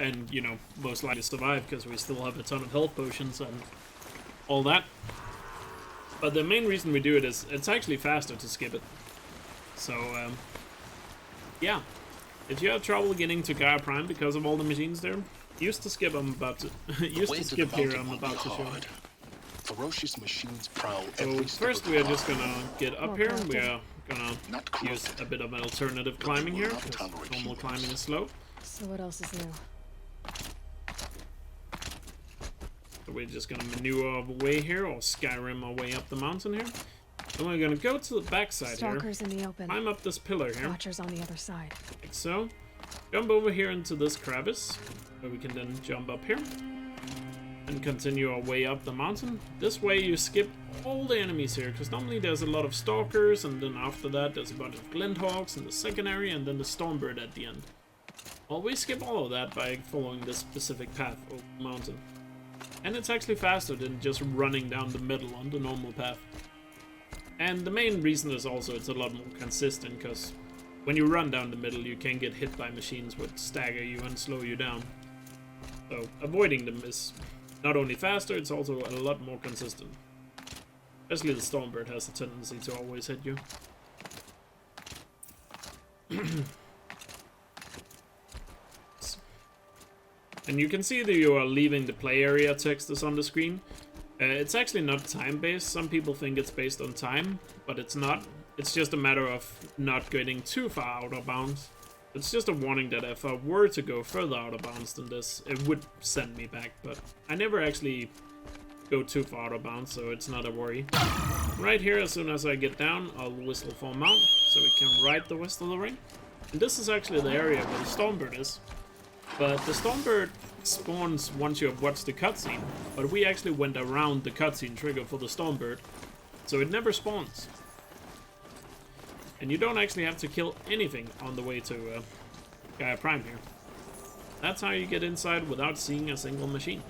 And, you know, most likely survive because we still have a ton of health potions and all that. But the main reason we do it is it's actually faster to skip it. So, yeah. If you have trouble getting to Gaia Prime because of all the machines there, used to skip I'm about to skip here I'm about to show. Ferocious machines prowl. So first we are just gonna get up here. We are gonna use a bit of an alternative climbing here, because normal climbing is slow. So what else is new? So we're just gonna maneuver our way here, or Skyrim our way up the mountain here. And we're gonna go to the backside here. Stalkers in the open. Climb up this pillar here. Watchers on the other side. Like so. Jump over here into this crevice, where we can then jump up here. And continue our way up the mountain. This way you skip all the enemies here, because normally there's a lot of stalkers, and then after that there's a bunch of glinthogs in the second area, and then the Stormbird at the end. Well, we skip all of that by following this specific path over the mountain. And it's actually faster than just running down the middle on the normal path. And the main reason is also it's a lot more consistent, because when you run down the middle you can get hit by machines which stagger you and slow you down. So avoiding them is not only faster, it's also a lot more consistent. Especially the Stormbird has a tendency to always hit you. And you can see that you are leaving the play area text is on the screen. It's actually not time-based. Some people think it's based on time, but it's not. It's just a matter of not getting too far out of bounds. It's just a warning that if I were to go further out of bounds than this, it would send me back, but I never actually go too far out of bounds, so it's not a worry. Right here, as soon as I get down, I'll whistle for a mount, so we can ride the rest of the ring. And this is actually the area where the Stormbird is. But the Stormbird spawns once you have watched the cutscene, but we actually went around the cutscene trigger for the Stormbird, so it never spawns. And you don't actually have to kill anything on the way to Gaia Prime here. That's how you get inside without seeing a single machine.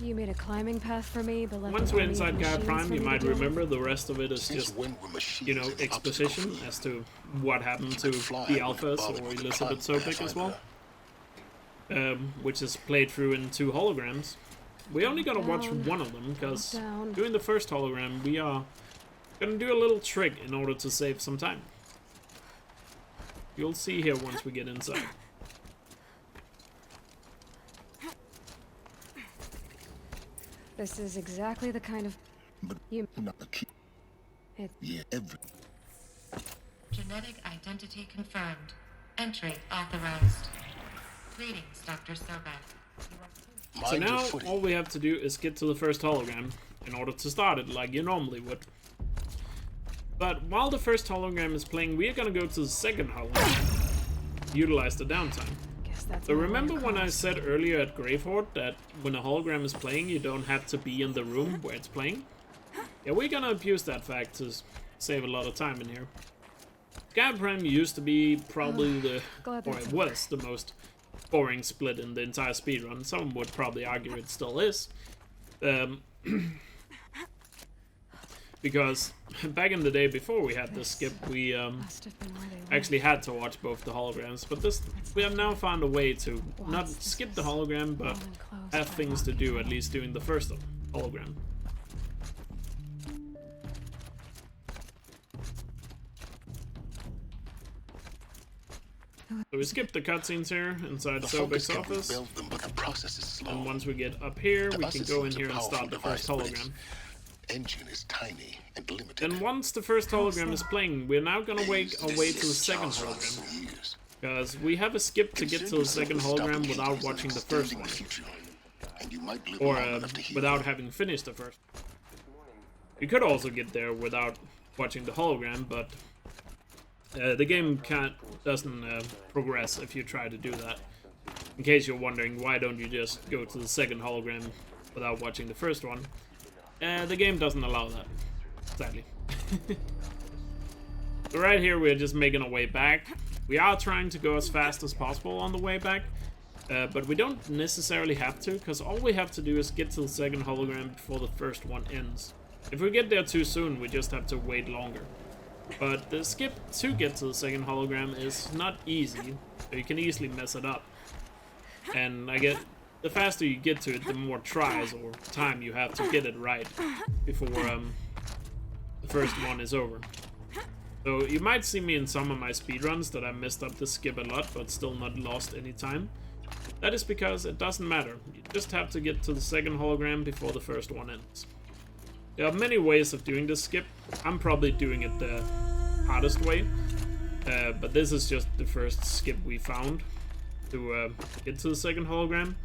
You made a climbing path for me, but once we're inside Gaia Prime, you might remember the rest of it is just, you know, exposition as to what happened to the alphas or Elizabeth Sobek as well. Which is played through in 2 holograms. We only gotta watch one of them, because doing the first hologram, we are gonna do a little trick in order to save some time. You'll see here once we get inside. This is exactly the kind of... Genetic identity confirmed. Entry authorized. Greetings, Dr. Sobek. So now, all we have to do is get to the first hologram in order to start it like you normally would. But while the first hologram is playing, we are gonna go to the second hologram. Utilize the downtime. So remember when I said earlier at Gravehorde that when a hologram is playing, you don't have to be in the room where it's playing? Yeah, we're gonna abuse that fact to save a lot of time in here. Gaia Prime used to be probably the, or it was the most boring split in the entire speedrun. Some would probably argue it still is. Because back in the day before we had this skip, we actually had to watch both the holograms. But we have now found a way to not skip the hologram, but have things to do, at least during the first hologram. So we skip the cutscenes here inside Sobek's office. And once we get up here, we can go in here and start the first hologram. Engine is tiny and limited. And once the first hologram is playing, we're now gonna make our way to the second hologram. Because we have a skip to get to the second hologram without watching the first one. Or without having finished the first. We could also get there without watching the hologram, but The game doesn't progress if you try to do that. In case you're wondering, why don't you just go to the second hologram without watching the first one? The game doesn't allow that, sadly. So right here we're just making our way back. We are trying to go as fast as possible on the way back, but we don't necessarily have to, because all we have to do is get to the second hologram before the first one ends. If we get there too soon, we just have to wait longer. But the skip to get to the second hologram is not easy, so you can easily mess it up. And the faster you get to it, the more tries or time you have to get it right before the first one is over. So you might see me in some of my speedruns that I messed up the skip a lot, but still not lost any time. That is because it doesn't matter. You just have to get to the second hologram before the first one ends. There are many ways of doing this skip. I'm probably doing it the hardest way, but this is just the first skip we found to get to the second hologram.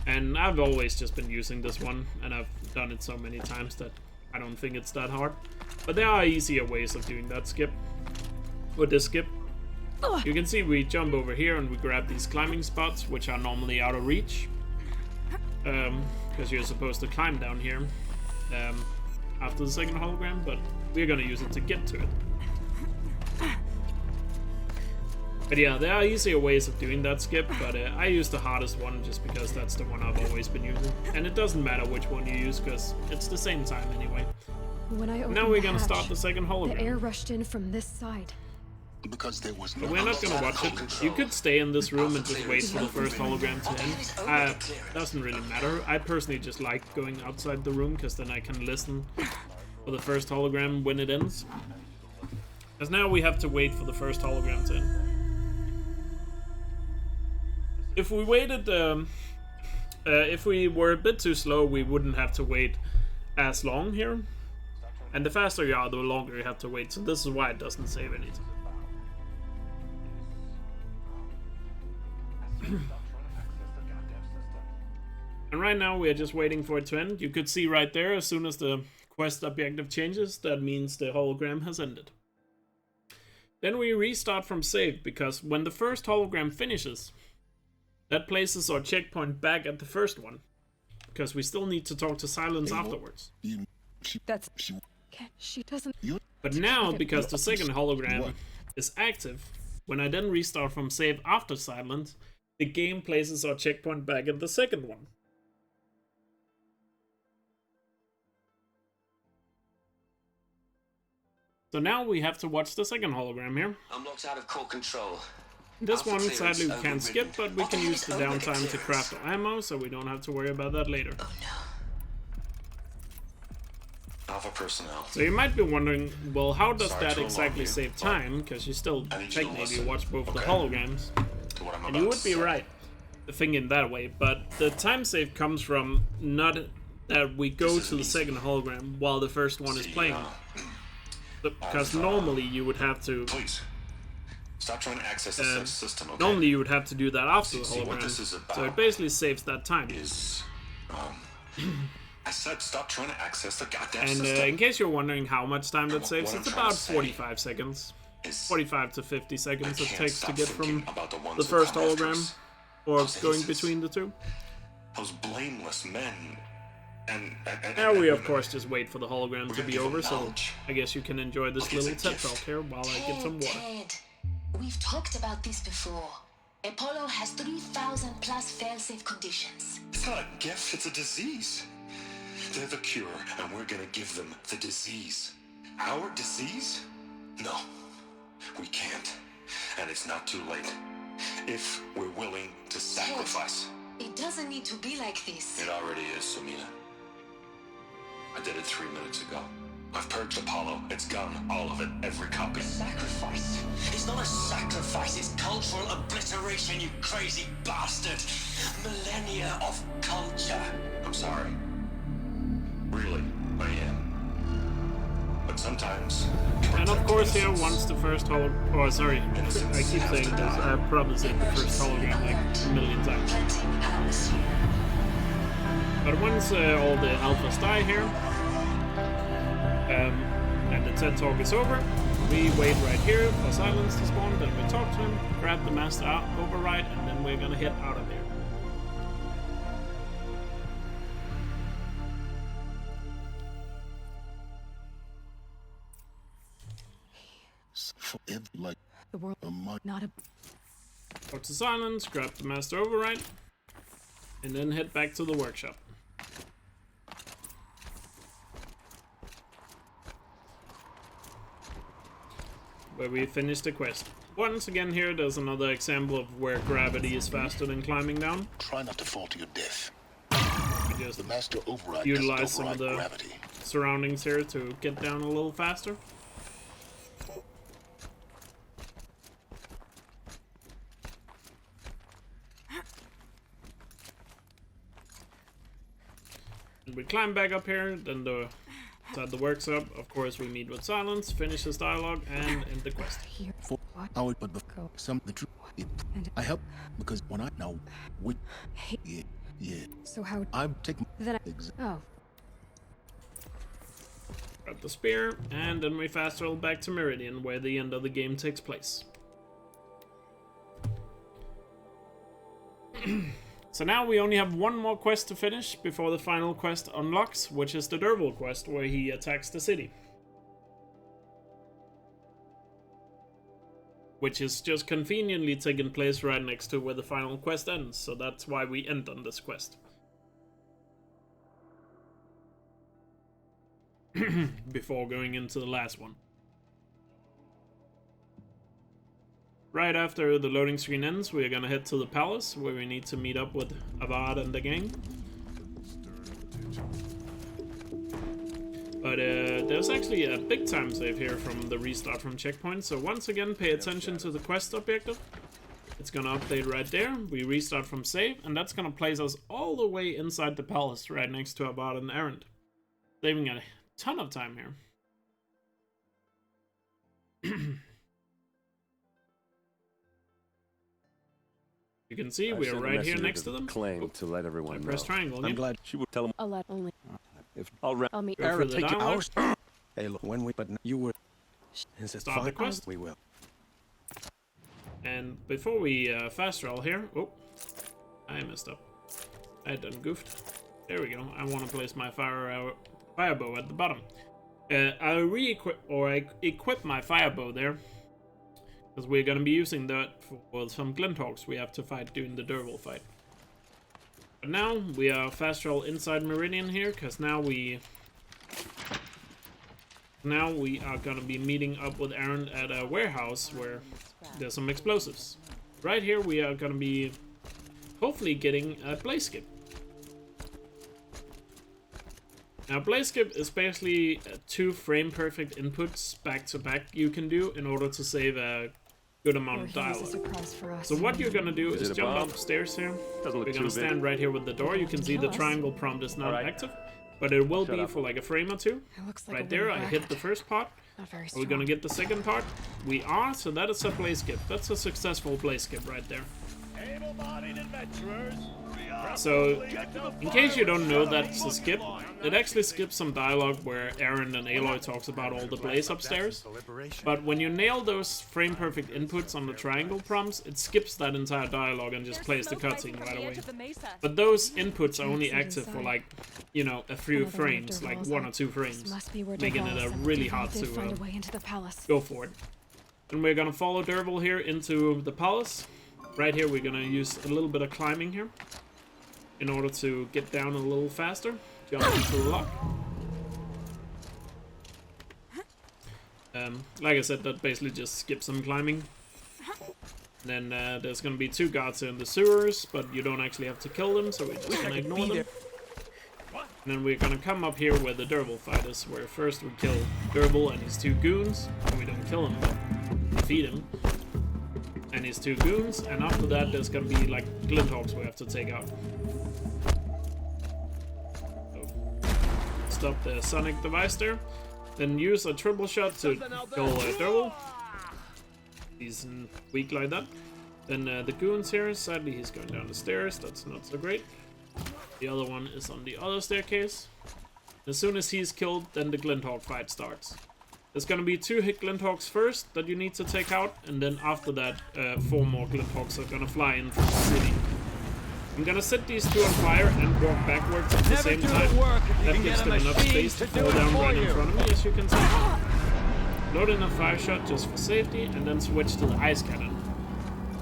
And I've always just been using this one, and I've done it so many times that I don't think it's that hard. But there are easier ways of doing that skip. With this skip, you can see we jump over here and we grab these climbing spots, which are normally out of reach. Because you're supposed to climb down here after the second hologram, but we're gonna use it to get to it. But yeah, there are easier ways of doing that skip, but I use the hardest one just because that's the one I've always been using. And it doesn't matter which one you use, because it's the same time anyway. When I opened Now we're the gonna hatch, start the second hologram. the air rushed in from this side. Because there was But we're not gonna watch it. You could stay in this room and just wait for the first hologram to end. Doesn't really matter. I personally just like going outside the room, because then I can listen for the first hologram when it ends. Because now we have to wait for the first hologram to end. If we waited, if we were a bit too slow, we wouldn't have to wait as long here. And the faster you are, the longer you have to wait. So this is why it doesn't save any time. And right now we are just waiting for it to end. You could see right there, as soon as the quest objective changes, that means the hologram has ended. Then we restart from save, because when the first hologram finishes, that places our checkpoint back at the first one, because we still need to talk to Silence afterwards. That's... She doesn't... But now, because the second hologram is active, when I then restart from save after Silence, the game places our checkpoint back at the second one. So now we have to watch the second hologram here. I'm locked out of core control. This one, sadly, we can't skip, but we can use the downtime to craft our ammo, so we don't have to worry about that later. Oh no. Alpha personnel. So you might be wondering, well, how does Sorry that to exactly alarm you, save time? Because you still I need you to technically listen, watch both the okay? holograms. To what I'm And about you would to be say. right, thinking that way, but the time save comes from not that we go to the second hologram while the first one is playing. Because normally you would have to... Please. Stop trying to access the system, okay? Normally you would have to do that after the See what hologram, this is about so it basically saves that time. I said stop trying to access the goddamn And system. in case you're wondering how much time that saves, what it's I'm trying about to say 45 seconds. 45 to 50 seconds it can't takes to stop get from thinking about the ones the who first come after hologram, us. or Those going innocents. between the two. Those blameless men. And Now we of women. course just wait for the hologram to gonna be give them over, so knowledge. I guess you can enjoy this Look, it's little a TED gift. talk here while I get some water. Ted, we've talked about this before. Apollo has 3,000 plus fail-safe conditions. It's not a gift, it's a disease. They're the cure, and we're gonna give them the disease. Our disease? No, we can't. And it's not too late. If we're willing to sacrifice. It doesn't need to be like this. It already is, Samina. I did it 3 minutes ago. I've purged Apollo. It's gone. All of it. Every copy. Sacrifice? It's not a sacrifice, it's cultural obliteration, you crazy bastard! Millennia of culture. I'm sorry. Really, I am. But sometimes... And of course here, once the first hologram... Oh, sorry. I keep saying this. I've probably said the first hologram like a million times. But once all the alphas die here, and the TED talk is over, we wait right here for silence to spawn, then we talk to him, grab the master override, and then we're gonna head out of here. Like The world not a Talk to silence, grab the master override, and then head back to the workshop. Where we finish the quest. Once again here, there's another example of where gravity is faster than climbing down. Try not to fall to your death. We just The master override utilize some of doesn't the override gravity. surroundings here to get down a little faster. And we climb back up here, then inside the workshop, of course we meet with silence, finish his dialogue, and end the quest. For I would but some the truth. I help because when I know we yeah. So how I'm taking then oh. Grab the spear, and then we fast travel back to Meridian, where the end of the game takes place. So now we only have one more quest to finish before the final quest unlocks, which is the derval quest, where he attacks the city. Which is just conveniently taking place right next to where the final quest ends, so that's why we end on this quest. Before going into the last one. Right after the loading screen ends, we're gonna head to the palace, where we need to meet up with Avad and the gang. But there's actually a big time save here from the restart from checkpoint, so once again pay attention to the quest objective. It's gonna update right there, we restart from save, and that's gonna place us all the way inside the palace, right next to Avad and Erend. Saving a ton of time here. You can see we are right here next to them. Claim to let everyone know. Press triangle. I'm glad She would tell him. I'll let only if I'll meet Go for Aaron the take dialogue. ours. Hey look, when we but you were is it Start the fine? quest. We will. And before we fast travel here, oh, I messed up. I done goofed. There we go. I want to place my fire bow at the bottom. I re-equip or I equip my fire bow there, because we're gonna be using that for some glinthawks we have to fight during the derval fight. But now we are fast travel inside Meridian here, because now we are gonna be meeting up with Aaron at a warehouse where there's some explosives. Right here we are gonna be hopefully getting a blaze skip. Now blaze skip is basically 2 frame perfect inputs back to back you can do in order to save a good amount of dialogue. So what you're gonna do is jump upstairs here. We're gonna stand right here with the door. You can see the triangle prompt is not active, but it will be for like a frame or two. Right there, I hit the first part. Are we gonna get the second part? We are, so that is a blaze skip. That's a successful blaze skip right there. Able-bodied adventurers. So, in case you don't know that's a skip, it actually skips some dialogue where Aaron and Aloy talks about all the blaze upstairs. But when you nail those frame-perfect inputs on the triangle prompts, it skips that entire dialogue and just plays the cutscene right away. But those inputs are only active for like, you know, a few frames, like 1 or 2 frames, making it really hard to go for it. And we're gonna follow derval here into the palace. Right here we're gonna use a little bit of climbing here in order to get down a little faster. Jump into the lock. Like I said, that basically just skips some climbing. Then there's gonna be 2 guards here in the sewers, but you don't actually have to kill them, so we're just gonna ignore them. And then we're gonna come up here where the derval fight is, where first we kill derval and his 2 goons. And we don't kill him, but defeat him. And his 2 goons, and after that there's gonna be like glinthawks we have to take out. So, stop the sonic device there. Then use a triple shot to kill derval. He's weak like that. Then the goons here, sadly he's going down the stairs, that's not so great. The other one is on the other staircase. As soon as he's killed, then the glinthawk fight starts. There's gonna be 2 hit Glinthawks first that you need to take out, and then after that, 4 more Glinthawks are gonna fly in from the city. I'm gonna set these 2 on fire and walk backwards at the same time. That gives them enough space to fall down right in front of me, as you can see. Load in a fire shot just for safety, and then switch to the ice cannon.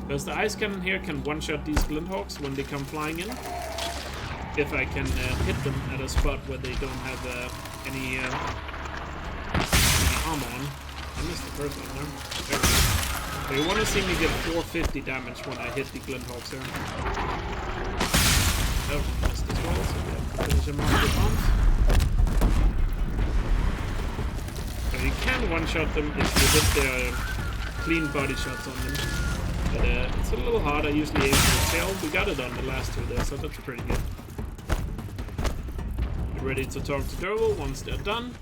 Because the ice cannon here can one-shot these Glinthawks when they come flying in. If I can hit them at a spot where they don't have any armor on. I missed the first one there. There we go. So you want to see me get 450 damage when I hit the Glinthawks here. Oh, missed as well, so yeah, finish him off with bombs. So you can one-shot them if you hit their clean body shots on them. But it's a little hard. I usually aim for the tail. We got it on the last 2 there, so that's pretty good. Get ready to talk to derval once they're done.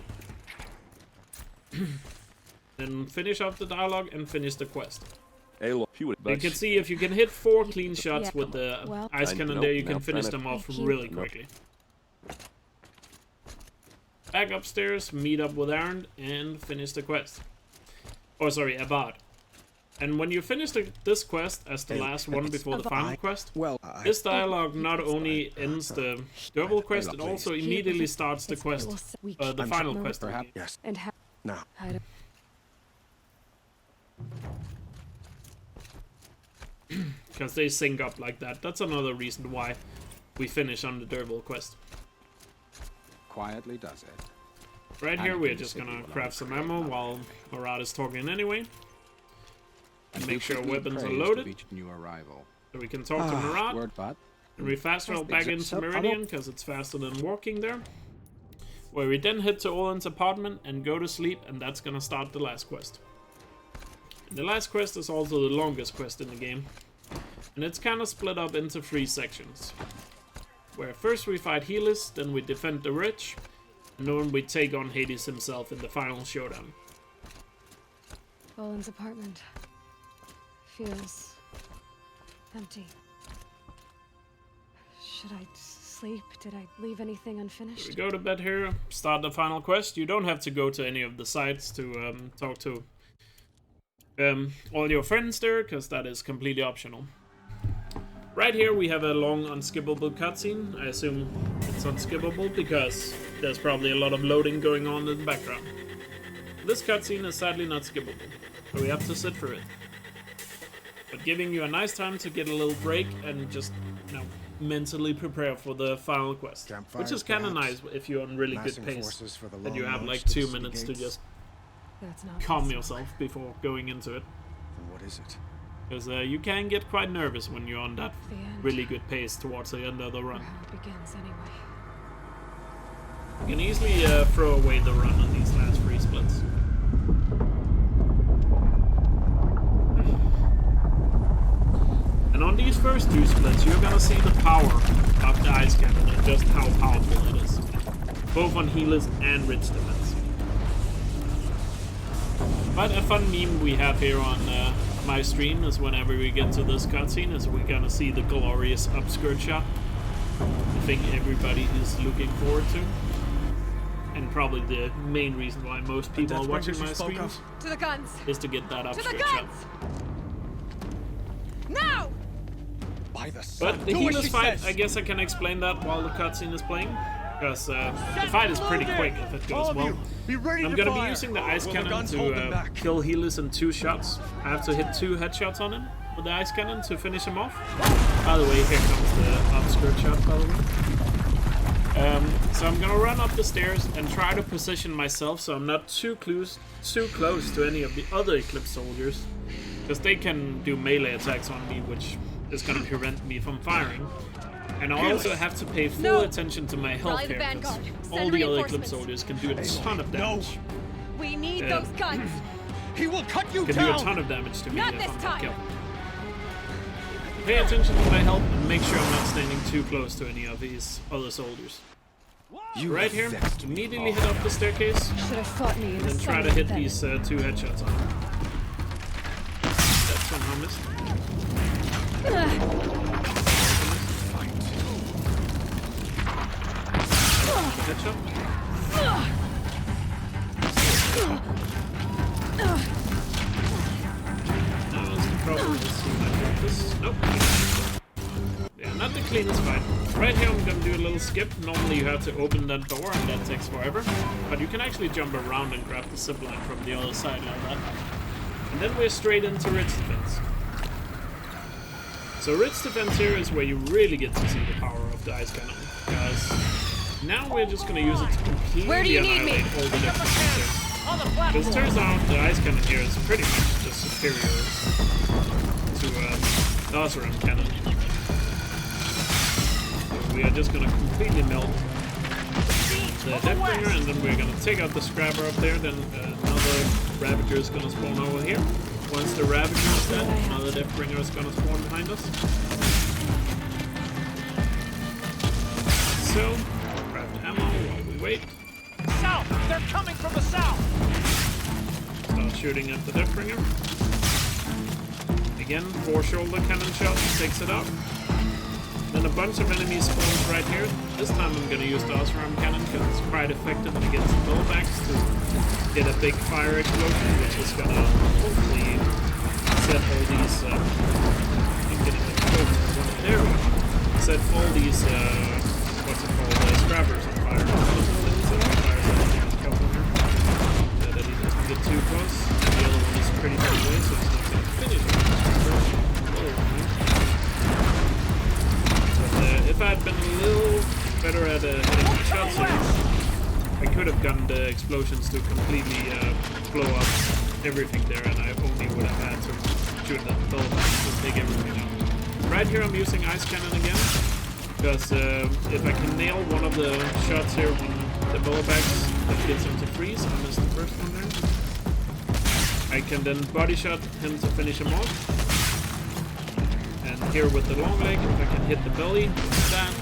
Then finish off the dialogue and finish the quest. You can see if you can hit 4 clean shots with the ice cannon there, you can finish them off really quickly. Back upstairs, meet up with Aaron, and finish the quest. Oh, sorry, Abad. And when you finish this quest as the last one before the final quest, this dialogue not only ends the derval quest, it also immediately starts the quest, the final quest. Yes. And how? Now. Because they sync up like that. That's another reason why we finish on the derval quest. Quietly does it. Right here, we're just gonna craft some ammo while Marad is talking anyway. And make sure weapons are loaded. So we can talk to Marad. And we fast travel back into Meridian because it's faster than walking there. Where we then head to Olin's apartment and go to sleep, and that's gonna start the last quest. And the last quest is also the longest quest in the game. And it's kind of split up into 3 sections. Where first we fight Helis, then we defend the Ridge, and then we take on Hades himself in the final showdown. Olin's apartment feels empty. Should I sleep? Did I leave anything unfinished? We go to bed here, start the final quest. You don't have to go to any of the sites to talk to all your friends there, because that is completely optional. Right here we have a long unskippable cutscene. I assume it's unskippable because there's probably a lot of loading going on in the background. This cutscene is sadly not skippable, so we have to sit through it. But giving you a nice time to get a little break and just, you know, mentally prepare for the final quest. Campfire, which is kind of nice if you're on really good pace. And you have like 2 minutes to just calm yourself before going into it. And what is it? Because you can get quite nervous when you're on that really good pace towards the end of the run. How it begins anyway. You can easily throw away the run on these last 3 splits. And on these first 2 splits, you're gonna see the power of the ice cannon and just how powerful it is. Both on healers and Ridge defense. But a fun meme we have here on my stream is whenever we get to this cutscene is we're gonna see the glorious upskirt shot. I think everybody is looking forward to. And probably the main reason why most people are watching my streams to the guns. Is to get that upskirt shot. Now! But the healers fight, I guess I can explain that while the cutscene is playing. Because the fight is pretty quick if it goes well. I'm gonna be using the ice cannon to kill healers in 2 shots. I have to hit 2 headshots on him with the ice cannon to finish him off. By the way, here comes the upskirt shot, by the way. So I'm gonna run up the stairs and try to position myself so I'm not too close to any of the other Eclipse soldiers. Because they can do melee attacks on me, which is gonna prevent me from firing. And I also have to pay full attention to my health here, because all the other Eclipse soldiers can do a ton of damage. We need those guns. He will cut you down. Can do a ton of damage to me Not if this I'm time. killed. Pay attention to my health and make sure I'm not standing too close to any of these other soldiers. Right here, immediately head up the staircase, Should have fought me and then try to hit these 2 headshots on him. That somehow missed. Headshot. Nope. Yeah, not the cleanest fight. Right here I'm gonna do a little skip. Normally you have to open that door and that takes forever. But you can actually jump around and grab the zipline from the other side like that. And then we're straight into Ridge Defense. So Ridge Defense here is where you really get to see the power of the ice cannon. Because now we're just gonna use it to completely annihilate all the different things. Because it turns out the ice cannon here is pretty much just superior to the Hologram cannon. We are just gonna completely melt the Deathbringer, and then we're gonna take out the Scrabber up there. Then another Ravager is gonna spawn over here. Once the Ravager is dead, another Deathbringer is gonna spawn behind us. So, craft ammo while we wait. South! They're coming from the south! Start shooting at the Deathbringer. Again, 4 shoulder cannon shots takes it out. Then a bunch of enemies spawns right here. This time I'm gonna use the Osram cannon because it's quite effective against bullbacks to get a big fire explosion, which is gonna hopefully set all these. I'm getting exploded. There we go. Set all these. What's it called? Scrabbers on fire. That he doesn't get too close. The other one is pretty far away, so he's not gonna finish it. If I had been a little better at hitting the shots here, I could have gotten the explosions to completely blow up everything there, and I only would have had to shoot the bullbacks to take everything out. Right here I'm using Ice Cannon again, because if I can nail one of the shots here when the bullbacks that gets him to freeze, I missed the first one there, I can then body shot him to finish him off. And here with the long leg, if I can hit the belly with that,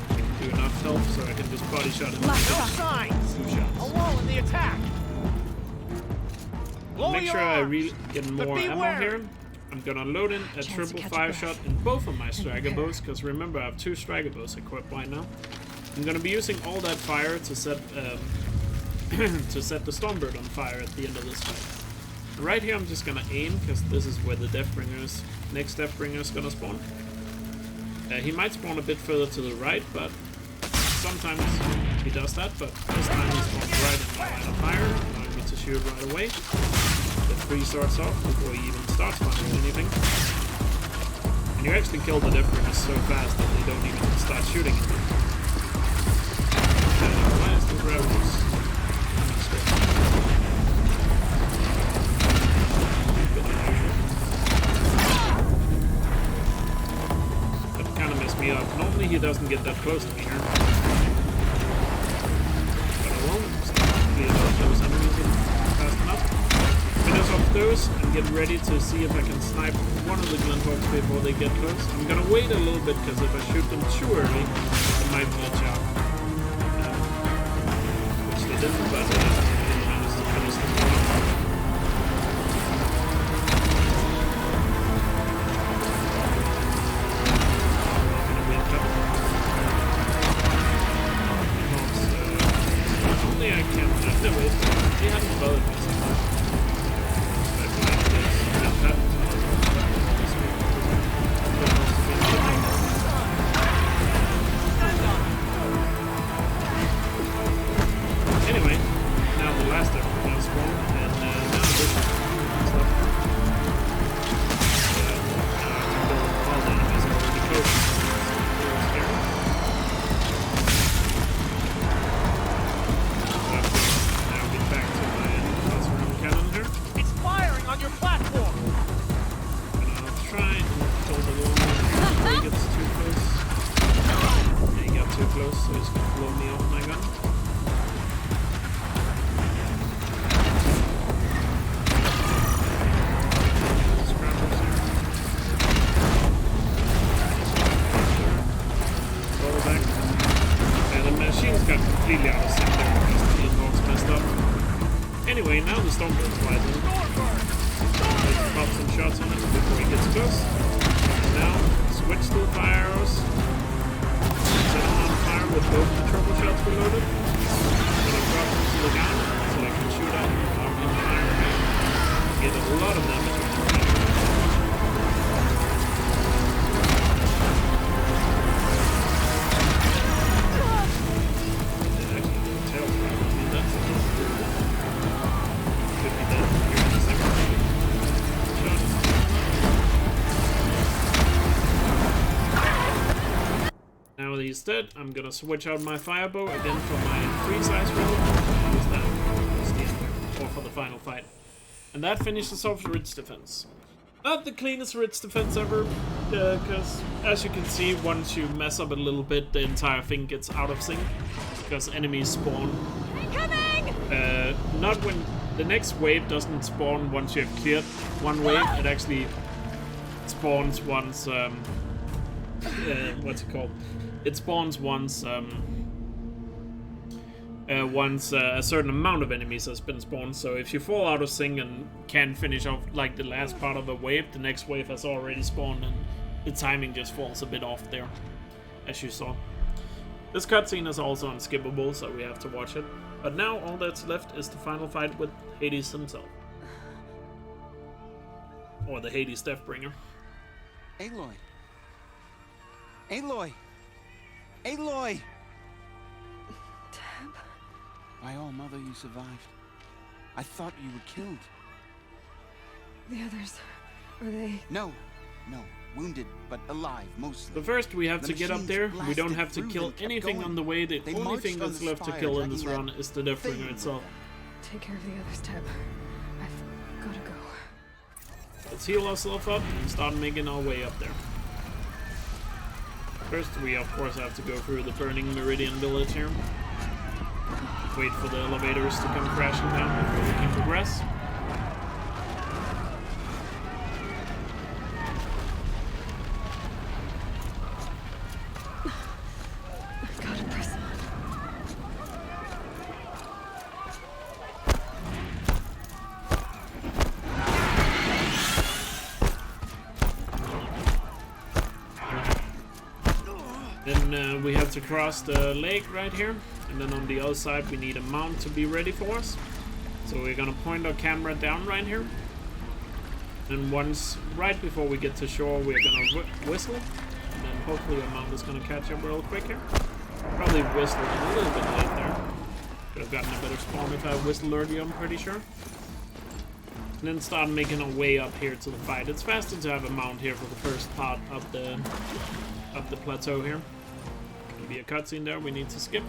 I can do enough health so I can just body shot him. No signs! 2 shots. A wall in the attack! Make sure I really get more ammo here. I'm gonna load in a triple fire shot in both of my Striker bows, because remember I have 2 Striker bows equipped right now. I'm gonna be using all that fire to set to set the Stormbird on fire at the end of this fight. Right here I'm just gonna aim, because this is where the next Deathbringer is gonna spawn. He might spawn a bit further to the right, but sometimes he does that, but this time he spawns right in my line of fire, allowing me to shoot right away. The freeze starts off before he even starts firing anything. And you actually kill the Deathbringers so fast that they don't even start shooting at you. Why is the Ravagers? Me up. Normally he doesn't get that close to me here. But I won't. Clear out those enemies fast enough. Finish off those and get ready to see if I can snipe one of the Glinthawks before they get close. I'm gonna wait a little bit because if I shoot them too early, they might glitch out. Which they didn't, but they managed to finish them off. Anyway, now the last Deathbringer spawn, and now this stuff. All the enemies are already close. Now get back to my Osram cannon here. It's firing on your platform! And I'll try and kill the one before he gets too close. Yeah, he got too close, so he's gonna blow me off my gun. Got completely out of sync there because the Glinthawks messed up. Anyway, now the Stormbird flies in. Let's pop some shots on him before he gets close. And now, switch to the fire arrows. Set him on fire with both the triple shots reloaded. Then I drop him to the ground so I can shoot at him while I'm in fire again. Get a lot of damage with the fire. he's dead, I'm gonna switch out my firebow again for my freeze ice roll. Use that towards the end there, or for the final fight. And that finishes off the Ridge Defense. Not the cleanest Ridge Defense ever, because as you can see, once you mess up a little bit, the entire thing gets out of sync, because enemies spawn. Not when the next wave doesn't spawn once you have cleared one wave, it actually spawns once, what's it called? It spawns once, once a certain amount of enemies has been spawned. So if you fall out of sync and can't finish off like the last part of a wave, the next wave has already spawned and the timing just falls a bit off there, as you saw. This cutscene is also unskippable, so we have to watch it. But now all that's left is the final fight with Hades himself. Or the Hades Deathbringer. Aloy! Aloy! Aloy! Tab? My own mother, you survived. I thought you were killed. The others, are they? No. Wounded, but alive, mostly. But first we have to get up there. We don't have to kill anything on the way. The only thing that's left to kill in this run is the Deathbringer itself. Take care of the others, Tab. I've gotta go. Let's heal ourselves up and start making our way up there. First we of course have to go through the burning Meridian village here. Wait for the elevators to come crashing down before we can progress. Then we have to cross the lake right here, and then on the other side we need a mount to be ready for us. So we're gonna point our camera down right here, and once right before we get to shore we're gonna whistle, and then hopefully our mount is gonna catch up real quick here. Probably whistled a little bit late there. Could have gotten a better spawn if I whistled earlier, I'm pretty sure. And then start making our way up here to the fight. It's faster to have a mount here for the first part of the plateau here. Gonna be a cutscene there we need to skip.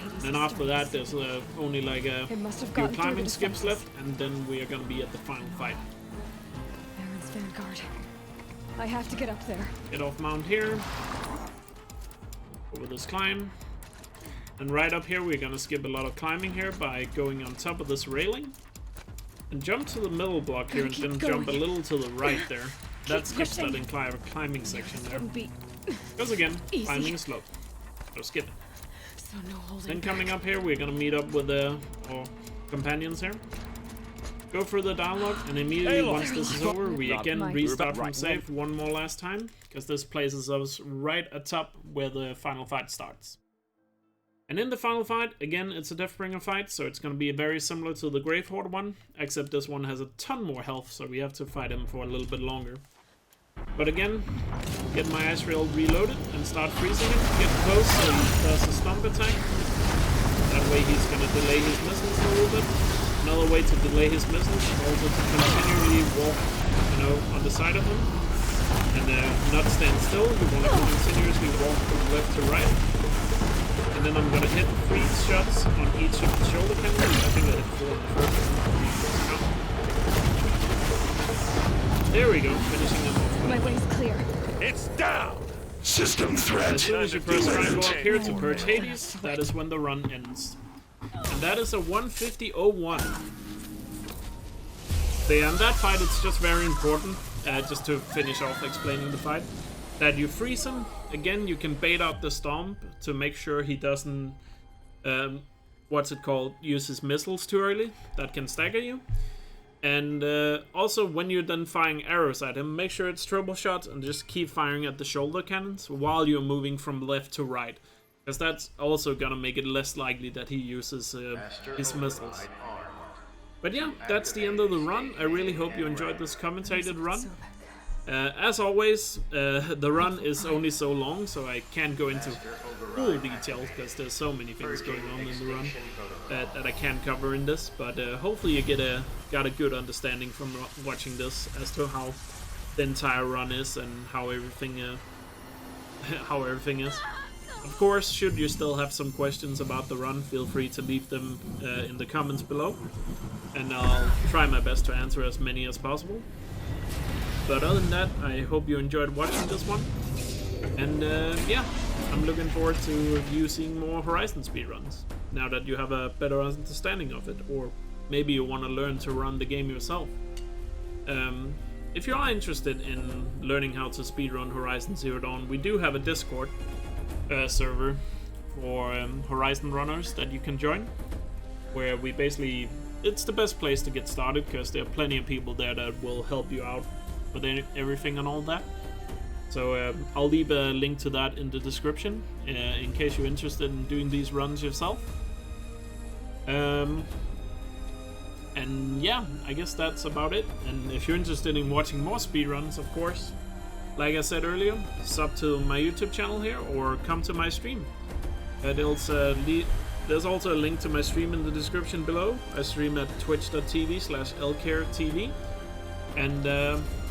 And then after that there's only like a few climbing skips left, and then we are gonna be at the final fight. Baron's Vanguard. I have to get up there. Get off mount here. Over this climb. And right up here we're gonna skip a lot of climbing here by going on top of this railing. And jump to the middle block here and then jump a little to the right there. That skips that entire climbing section there. Because again, climbing is slow. So skip it. So no holding Then back. coming up here we're gonna meet up with our companions here. Go through the dialogue, and immediately once this is over we again restart from save one more last time, because this places us right atop where the final fight starts. And in the final fight, again, it's a Deathbringer fight, so it's going to be very similar to the Grave Horde one, except this one has a ton more health, so we have to fight him for a little bit longer. But again, get my ice rail reloaded and start freezing him. Get close so he does a stomp attack. That way he's going to delay his missiles a little bit. Another way to delay his missiles is also to continually walk, on the side of him. And not stand still. You want to continuously walk from left to right. And then I'm gonna hit 3 shots on each of the shoulder cannons. I think I hit 4 in the first one. There we go, finishing them off. My way's clear. It's down! System threat. As soon as you first try and go up here to purge Hades, that is when the run ends. And that is a 150.01. So yeah, in that fight it's just very important, just to finish off explaining the fight, that you freeze him. Again, you can bait out the stomp to make sure he doesn't, use his missiles too early. That can stagger you. And also, when you're done firing arrows at him, make sure it's troubleshot and just keep firing at the shoulder cannons while you're moving from left to right. Because that's also gonna make it less likely that he uses his missiles. But yeah, that's the end of the run. I really hope you enjoyed this commentated run. As always, the run is only so long, so I can't go into full details because there's so many things going on in the run that I can't cover in this. But hopefully you got a good understanding from watching this as to how the entire run is and how everything how everything is. Of course, should you still have some questions about the run, feel free to leave them in the comments below, and I'll try my best to answer as many as possible. But other than that, I hope you enjoyed watching this one, and yeah, I'm looking forward to you seeing more Horizon speedruns, now that you have a better understanding of it, or maybe you want to learn to run the game yourself. If you are interested in learning how to speedrun Horizon Zero Dawn, we do have a Discord server for Horizon runners that you can join, where we basically, it's the best place to get started because there are plenty of people there that will help you out with everything and all that. So I'll leave a link to that in the description in case you're interested in doing these runs yourself. And yeah, I guess that's about it. And if you're interested in watching more speedruns, of course, like I said earlier, sub to my YouTube channel here or come to my stream. There's also a link to my stream in the description below. I stream at twitch.tv/Elkjaer TV. And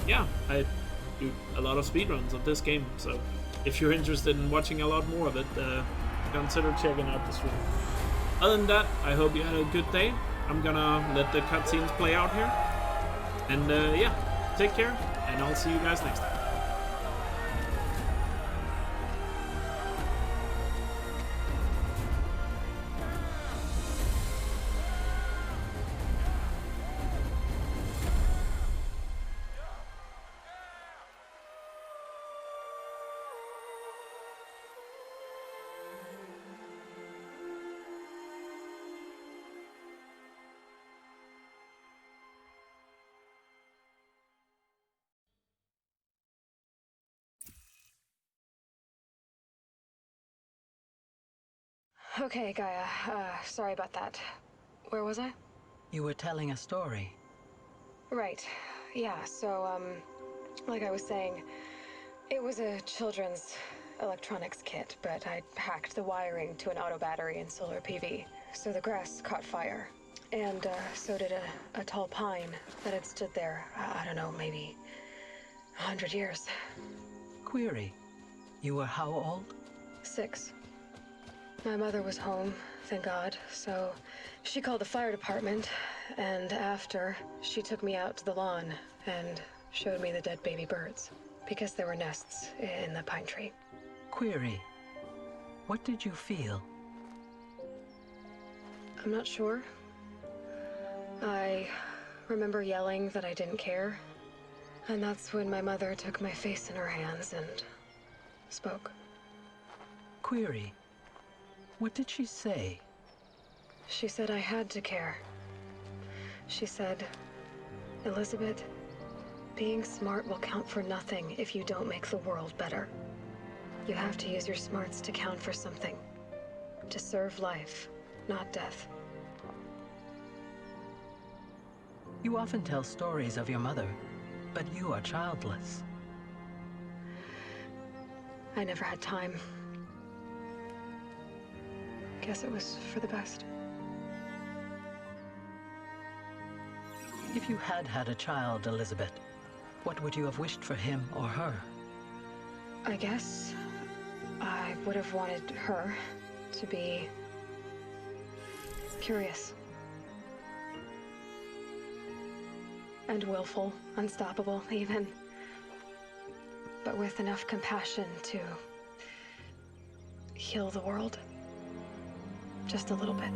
yeah, I do a lot of speedruns of this game. So if you're interested in watching a lot more of it, consider checking out the stream. Other than that, I hope you had a good day. I'm gonna let the cutscenes play out here. And yeah, take care, and I'll see you guys next time. Okay, Gaia. Sorry about that. Where was I? You were telling a story. Right. Yeah, so, like I was saying, it was a children's electronics kit, but I hacked the wiring to an auto battery and solar PV. So the grass caught fire. And, so did a tall pine that had stood there, I don't know, maybe 100 years. Query. You were how old? 6. My mother was home, thank God, so she called the fire department, and after, she took me out to the lawn and showed me the dead baby birds, because there were nests in the pine tree. Query. What did you feel? I'm not sure. I remember yelling that I didn't care, and that's when my mother took my face in her hands and spoke. Query. What did she say? She said I had to care. She said, Elizabeth, being smart will count for nothing if you don't make the world better. You have to use your smarts to count for something. To serve life, not death. You often tell stories of your mother, but you are childless. I never had time. Guess it was for the best. If you had had a child, Elizabeth, what would you have wished for him or her? I guess I would have wanted her to be curious. And willful, unstoppable, even. But with enough compassion to heal the world. Just a little bit.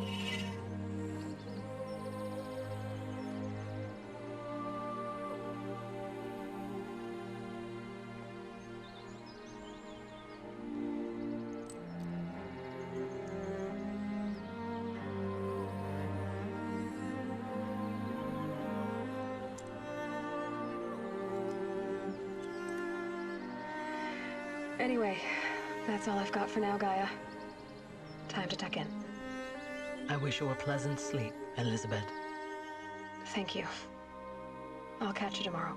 Anyway, that's all I've got for now, Gaia. Time to tuck in. I wish you a pleasant sleep, Elizabeth. Thank you. I'll catch you tomorrow.